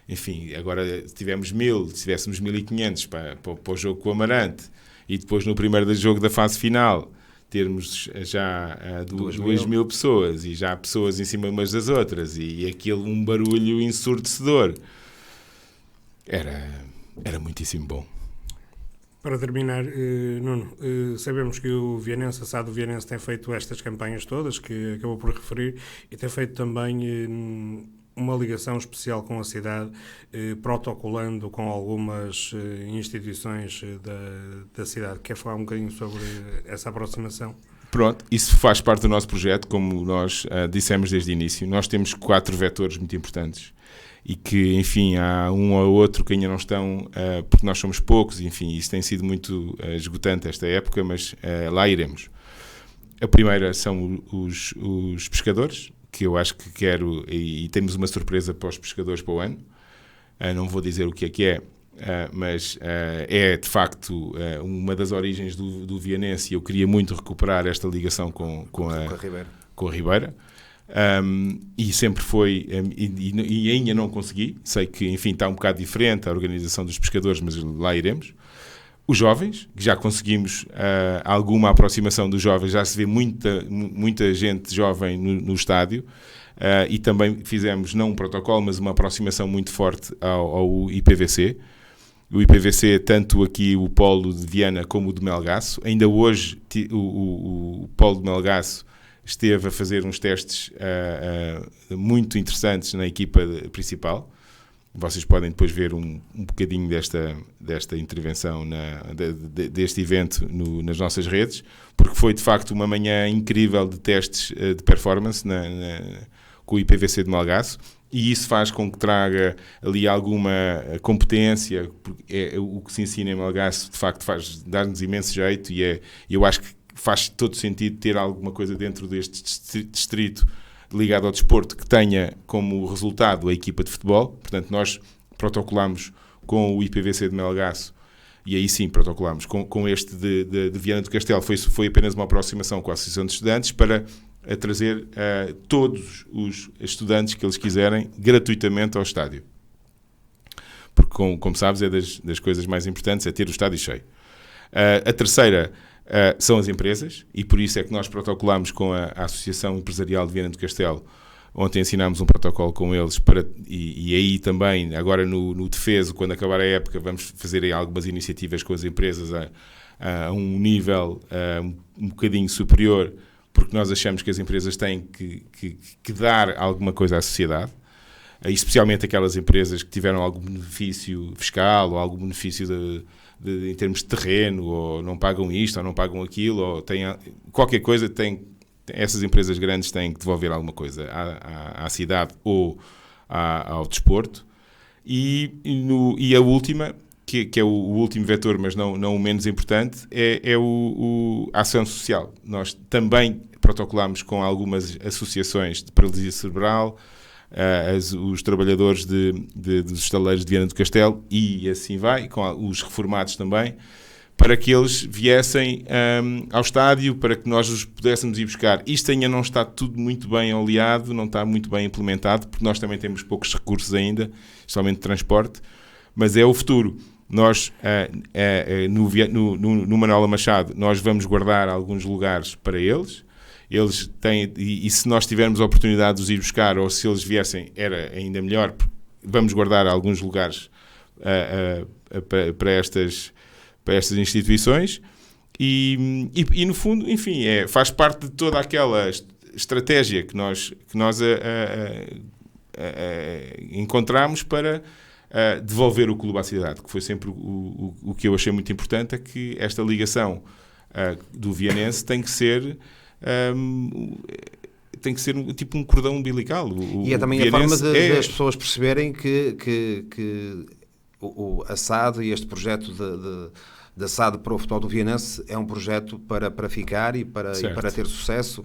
Enfim, agora tivemos 1000, se tivéssemos 1500 para o jogo com o Amarante e depois no primeiro jogo da fase final termos já 2000 pessoas e já pessoas em cima umas das outras e aquele um barulho ensurdecedor. Era muitíssimo bom. Para terminar, Nuno, sabemos que o Vianense, a SAD do Vianense, tem feito estas campanhas todas, que acabou por referir, e tem feito também uma ligação especial com a cidade, protocolando com algumas instituições da cidade. Quer falar um bocadinho sobre essa aproximação? Pronto, isso faz parte do nosso projeto, como nós dissemos desde o início. Nós temos 4 vetores muito importantes e que, enfim, há um ou outro que ainda não estão, porque nós somos poucos, enfim, isso tem sido muito esgotante esta época, mas lá iremos. A primeira são os pescadores, que eu acho que quero, e temos uma surpresa para os pescadores para o ano. Não vou dizer o que é, mas é de facto uma das origens do Vianense, e eu queria muito recuperar esta ligação com a Ribeira. E sempre foi, e ainda não consegui. Sei que, enfim, está um bocado diferente a organização dos pescadores, mas lá iremos. Os jovens, que já conseguimos alguma aproximação dos jovens, já se vê muita gente jovem no estádio, e também fizemos não um protocolo, mas uma aproximação muito forte ao IPVC. O IPVC, tanto aqui o polo de Viana como o de Melgaço. Ainda hoje o polo de Melgaço esteve a fazer uns testes muito interessantes na equipa principal. Vocês podem depois ver um bocadinho desta intervenção, deste evento nas nossas redes, porque foi de facto uma manhã incrível de testes de performance com o IPVC de Melgaço, e isso faz com que traga ali alguma competência, porque o que se ensina em Melgaço de facto dá-nos imenso jeito, e eu acho que faz todo sentido ter alguma coisa dentro deste distrito ligado ao desporto que tenha como resultado a equipa de futebol. Portanto, nós protocolamos com o IPVC de Melgaço, e aí sim protocolamos com este de Viana do Castelo. Foi apenas uma aproximação com a Associação de Estudantes para trazer todos os estudantes que eles quiserem gratuitamente ao estádio. Porque, como sabes, é das coisas mais importantes, é ter o estádio cheio. A terceira são as empresas, e por isso é que nós protocolamos com a Associação Empresarial de Viana do Castelo. Ontem assinámos um protocolo com eles e aí também, agora no Defeso, quando acabar a época, vamos fazer aí algumas iniciativas com as empresas a um nível um bocadinho superior, porque nós achamos que as empresas têm que dar alguma coisa à sociedade, especialmente aquelas empresas que tiveram algum benefício fiscal ou algum benefício em termos de terreno, ou não pagam isto, ou não pagam aquilo, ou têm qualquer coisa, essas empresas grandes têm que devolver alguma coisa à cidade ou ao desporto. E a última, que é o último vetor, mas não o menos importante, é a ação social. Nós também protocolamos com algumas associações de paralisia cerebral, os trabalhadores dos estaleiros de Viana do Castelo, e assim vai, com os reformados também, para que eles viessem ao estádio, para que nós os pudéssemos ir buscar. Isto ainda não está tudo muito bem oleado, não está muito bem implementado, porque nós também temos poucos recursos ainda, especialmente de transporte, mas é o futuro. Nós, no Manuela Machado, nós vamos guardar alguns lugares para eles. Eles têm, e se nós tivermos a oportunidade de os ir buscar, ou se eles viessem, era ainda melhor. Vamos guardar alguns lugares para estas instituições e no fundo, enfim, faz parte de toda aquela estratégia que nós encontramos para devolver o clube à cidade, que foi sempre o que eu achei muito importante, é que esta ligação do Vianense tem que ser tipo um cordão umbilical. E é também a forma das pessoas perceberem que a SAD e este projeto da SAD para o futebol do Vianense é um projeto para ficar e para ter sucesso,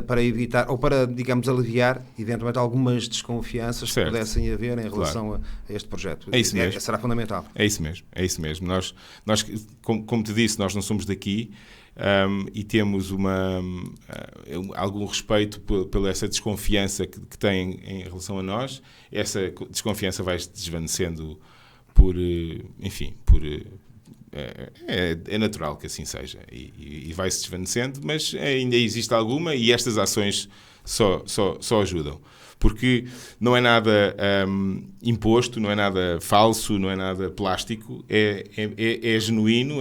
para evitar, ou para, digamos, aliviar eventualmente algumas desconfianças que pudessem haver em relação a este projeto. É isso mesmo. Será fundamental. É isso mesmo. Nós como te disse, nós não somos daqui, e temos algum respeito pela essa desconfiança que têm em relação a nós. Essa desconfiança vai se desvanecendo é natural que assim seja, e vai-se desvanecendo, mas ainda existe alguma, e estas ações só ajudam, porque não é nada imposto, não é nada falso, não é nada plástico, é genuíno,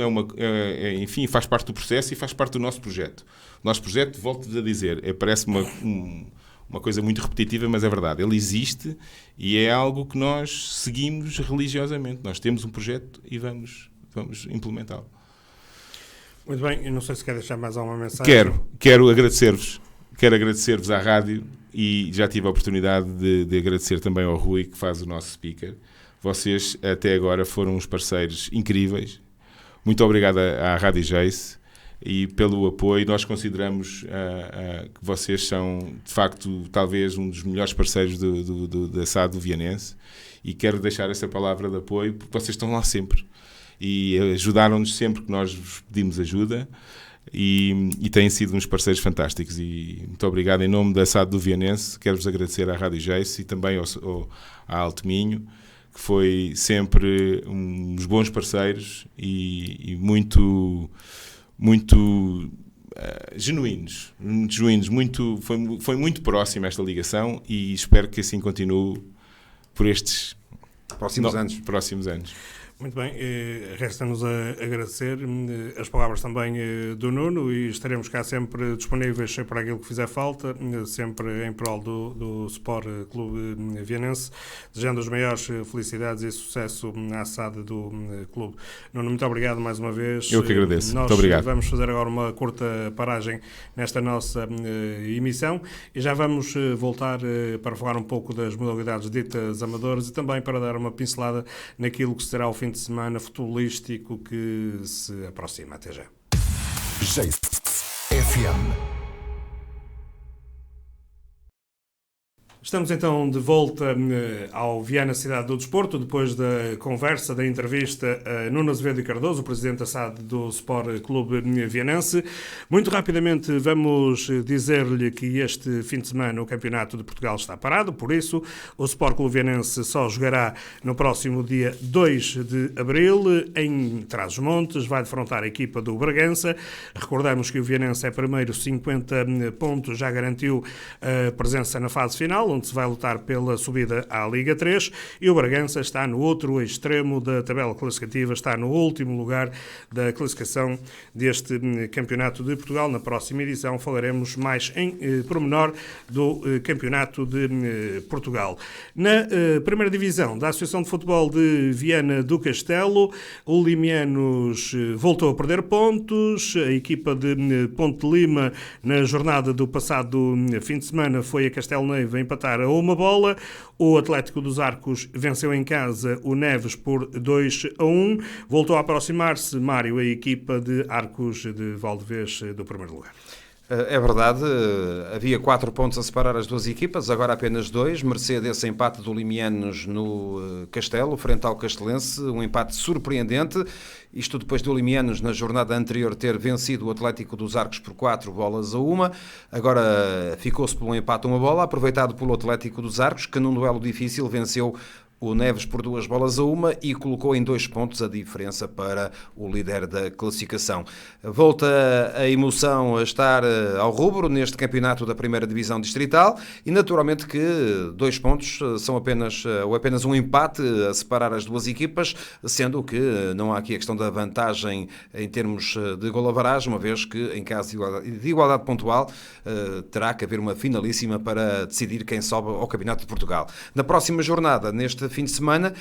enfim, faz parte do processo e faz parte do nosso projeto. O nosso projeto, volto-te a dizer, parece uma coisa muito repetitiva, mas é verdade, ele existe e é algo que nós seguimos religiosamente. Nós temos um projeto e vamos implementá-lo. Muito bem, eu não sei se quer deixar mais alguma mensagem. Quero agradecer-vos à rádio, e já tive a oportunidade de agradecer também ao Rui, que faz o nosso speaker. Vocês até agora foram uns parceiros incríveis. Muito obrigado à Rádio Jace e pelo apoio. Nós consideramos que vocês são, de facto, talvez um dos melhores parceiros da SAD do Vianense, e quero deixar essa palavra de apoio, porque vocês estão lá sempre e ajudaram-nos sempre que nós vos pedimos ajuda, e têm sido uns parceiros fantásticos. E muito obrigado em nome da SAD do Vianense. Quero-vos agradecer à Rádio Jace e também à Alto Minho, que foi sempre uns bons parceiros e muito genuínos, foi muito próxima esta ligação, e espero que assim continue por estes próximos anos. Muito bem, resta-nos a agradecer as palavras também do Nuno, e estaremos cá sempre disponíveis para aquilo que fizer falta, sempre em prol do Sport Clube Vianense, desejando as maiores felicidades e sucesso à SAD do clube. Nuno, muito obrigado mais uma vez. Eu que agradeço. Nós muito obrigado. Vamos fazer agora uma curta paragem nesta nossa emissão e já vamos voltar para falar um pouco das modalidades ditas amadoras e também para dar uma pincelada naquilo que será o fim de semana futebolístico que se aproxima. Até já. Jace FM. Estamos então de volta ao Viana Cidade do Desporto, depois da conversa, da entrevista a Nuno Azevedo e Cardoso, o presidente da SAD do Sport Clube Vianense. Muito rapidamente vamos dizer-lhe que este fim de semana o Campeonato de Portugal está parado, por isso o Sport Clube Vianense só jogará no próximo dia 2 de abril em Trás-os-Montes, vai defrontar a equipa do Bragança. Recordamos que o Vianense é primeiro, 50 pontos, já garantiu a presença na fase final, onde se vai lutar pela subida à Liga 3, e o Bragança está no outro extremo da tabela classificativa, está no último lugar da classificação deste Campeonato de Portugal. Na próxima edição falaremos mais em pormenor do Campeonato de Portugal. Na primeira divisão da Associação de Futebol de Viana do Castelo, o Limianos voltou a perder pontos. A equipa de Ponte Lima, na jornada do passado fim de semana, foi a Castelo Neve a empatar a uma bola. O Atlético dos Arcos venceu em casa o Neves por 2-1. Voltou a aproximar-se, Mário, a equipa de Arcos de Valdevez do primeiro lugar. É verdade, havia 4 pontos a separar as duas equipas, agora apenas 2, mercê desse empate do Limianos no Castelo, frente ao Castelense, um empate surpreendente, isto depois do Limianos na jornada anterior ter vencido o Atlético dos Arcos por 4-1, agora ficou-se por um empate a uma bola, aproveitado pelo Atlético dos Arcos, que num duelo difícil venceu o Neves por 2-1 e colocou em 2 pontos a diferença para o líder da classificação. Volta a emoção a estar ao rubro neste campeonato da primeira divisão distrital e naturalmente que 2 pontos são apenas um empate a separar as duas equipas, sendo que não há aqui a questão da vantagem em termos de golavaragem, uma vez que em caso de igualdade pontual terá que haver uma finalíssima para decidir quem sobe ao Campeonato de Portugal. Na próxima jornada, neste fim de semana,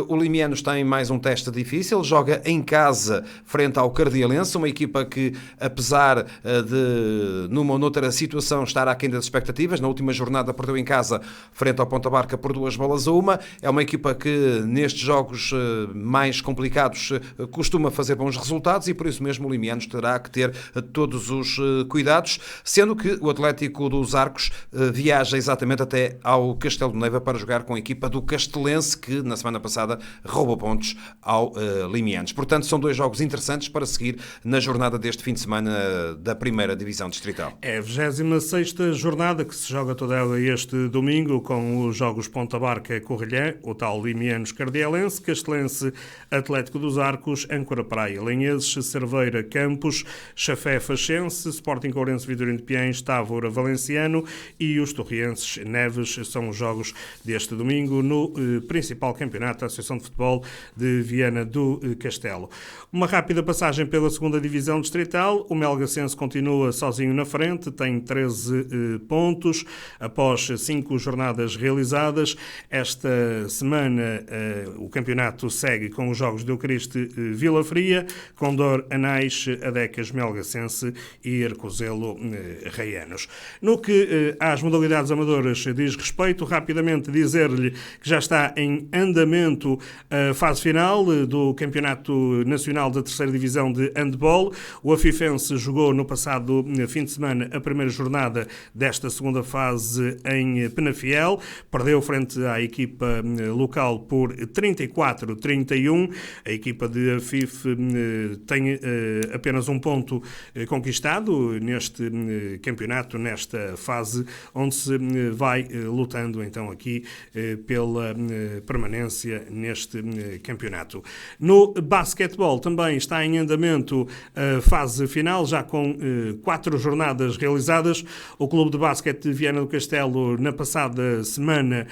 o Limianos tem mais um teste difícil, joga em casa frente ao Cardielense, uma equipa que, apesar de numa ou noutra situação estar aquém das expectativas, na última jornada perdeu em casa frente ao Ponta Barca por 2-1, é uma equipa que nestes jogos mais complicados costuma fazer bons resultados e por isso mesmo o Limianos terá que ter todos os cuidados, sendo que o Atlético dos Arcos viaja exatamente até ao Castelo de Neiva para jogar com a equipa do Castelense, que na semana passada roubou pontos ao Limianos. Portanto, são 2 jogos interessantes para seguir na jornada deste fim de semana da primeira divisão distrital. É a 26ª jornada que se joga toda ela este domingo, com os jogos Ponta Barca Corrilhã, o tal Limianos Cardielense, Castelense Atlético dos Arcos, Âncora Praia Linhenses, Cerveira Campos, Chafé Faxense, Sporting Ourense Vitorino de Piens, Távora Valenciano e os Torrienses Neves. São os jogos deste domingo no principal campeonato da Associação de Futebol de Viana do Castelo. Uma rápida passagem pela segunda divisão distrital. O Melgacense continua sozinho na frente, tem 13 pontos após 5 jornadas realizadas. Esta semana o campeonato segue com os jogos de Eucariste Vila Fria, Condor Anais, Adecas Melgacense e Arcozelo Raianos. No que às modalidades amadoras diz respeito, rapidamente dizer-lhe que já está em andamento a fase final do Campeonato Nacional da Terceira Divisão de Handball. O Afifense jogou no passado fim de semana a primeira jornada desta segunda fase em Penafiel. Perdeu frente à equipa local por 34-31. A equipa de Afif tem apenas um ponto conquistado neste campeonato, nesta fase, onde se vai lutando então aqui pela permanência neste campeonato. No basquetebol também está em andamento a fase final, já com 4 jornadas realizadas. O Clube de Basquete de Viana do Castelo na passada semana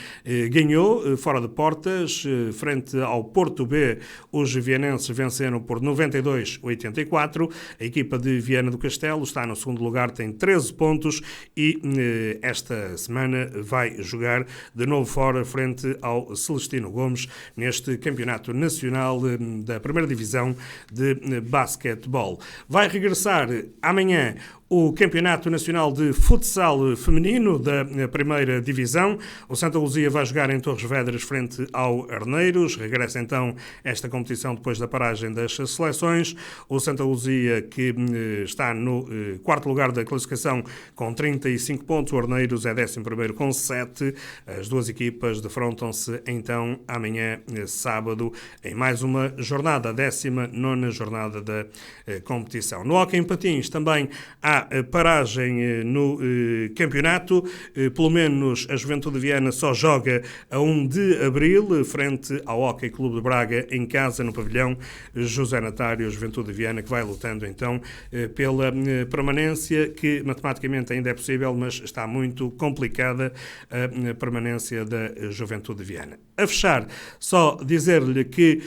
ganhou fora de portas frente ao Porto B. Os vianenses venceram por 92-84. A equipa de Viana do Castelo está no segundo lugar, tem 13 pontos e esta semana vai jogar de novo fora frente ao Celestino Gomes neste Campeonato Nacional da Primeira Divisão de Basquetebol. Vai regressar amanhã o Campeonato Nacional de Futsal Feminino da Primeira Divisão. O Santa Luzia vai jogar em Torres Vedras frente ao Arneiros. Regressa então esta competição depois da paragem das seleções. O Santa Luzia, que está no quarto lugar da classificação com 35 pontos. O Arneiros é 11º com 7. As duas equipas defrontam-se então amanhã, sábado, em mais uma jornada, a 19ª jornada da competição. No hóquei em patins também há há paragem no campeonato, pelo menos a Juventude de Viana só joga a 1 de abril, frente ao Hóquei Clube de Braga, em casa, no pavilhão José Natário, Juventude de Viana, que vai lutando então pela permanência, que matematicamente ainda é possível, mas está muito complicada a permanência da Juventude de Viana. A fechar, só dizer-lhe que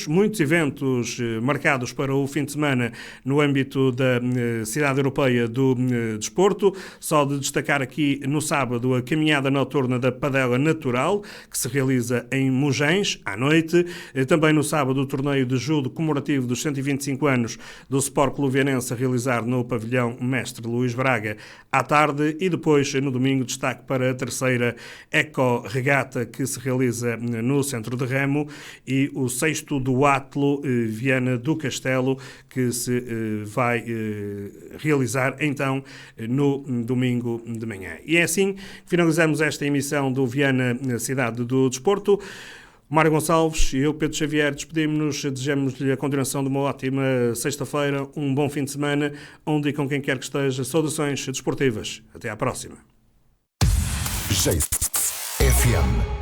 muitos eventos marcados para o fim de semana no âmbito da Cidade Europeia do Desporto. Só de destacar aqui no sábado a caminhada noturna da Padela Natural, que se realiza em Mugens, à noite. Também no sábado o torneio de judo comemorativo dos 125 anos do Sport Clube Vianense a realizar no pavilhão Mestre Luís Braga à tarde. E depois, no domingo, destaque para a terceira Eco-Regata, que se realiza no Centro de Remo, e o sexto do Atlo Viana do Castelo, que se vai realizar então no domingo de manhã. E é assim que finalizamos esta emissão do Viana Cidade do Desporto. Mário Gonçalves e eu, Pedro Xavier, despedimos-nos, desejamos-lhe a continuação de uma ótima sexta-feira, um bom fim de semana, onde e com quem quer que esteja, saudações desportivas. Até à próxima. FM.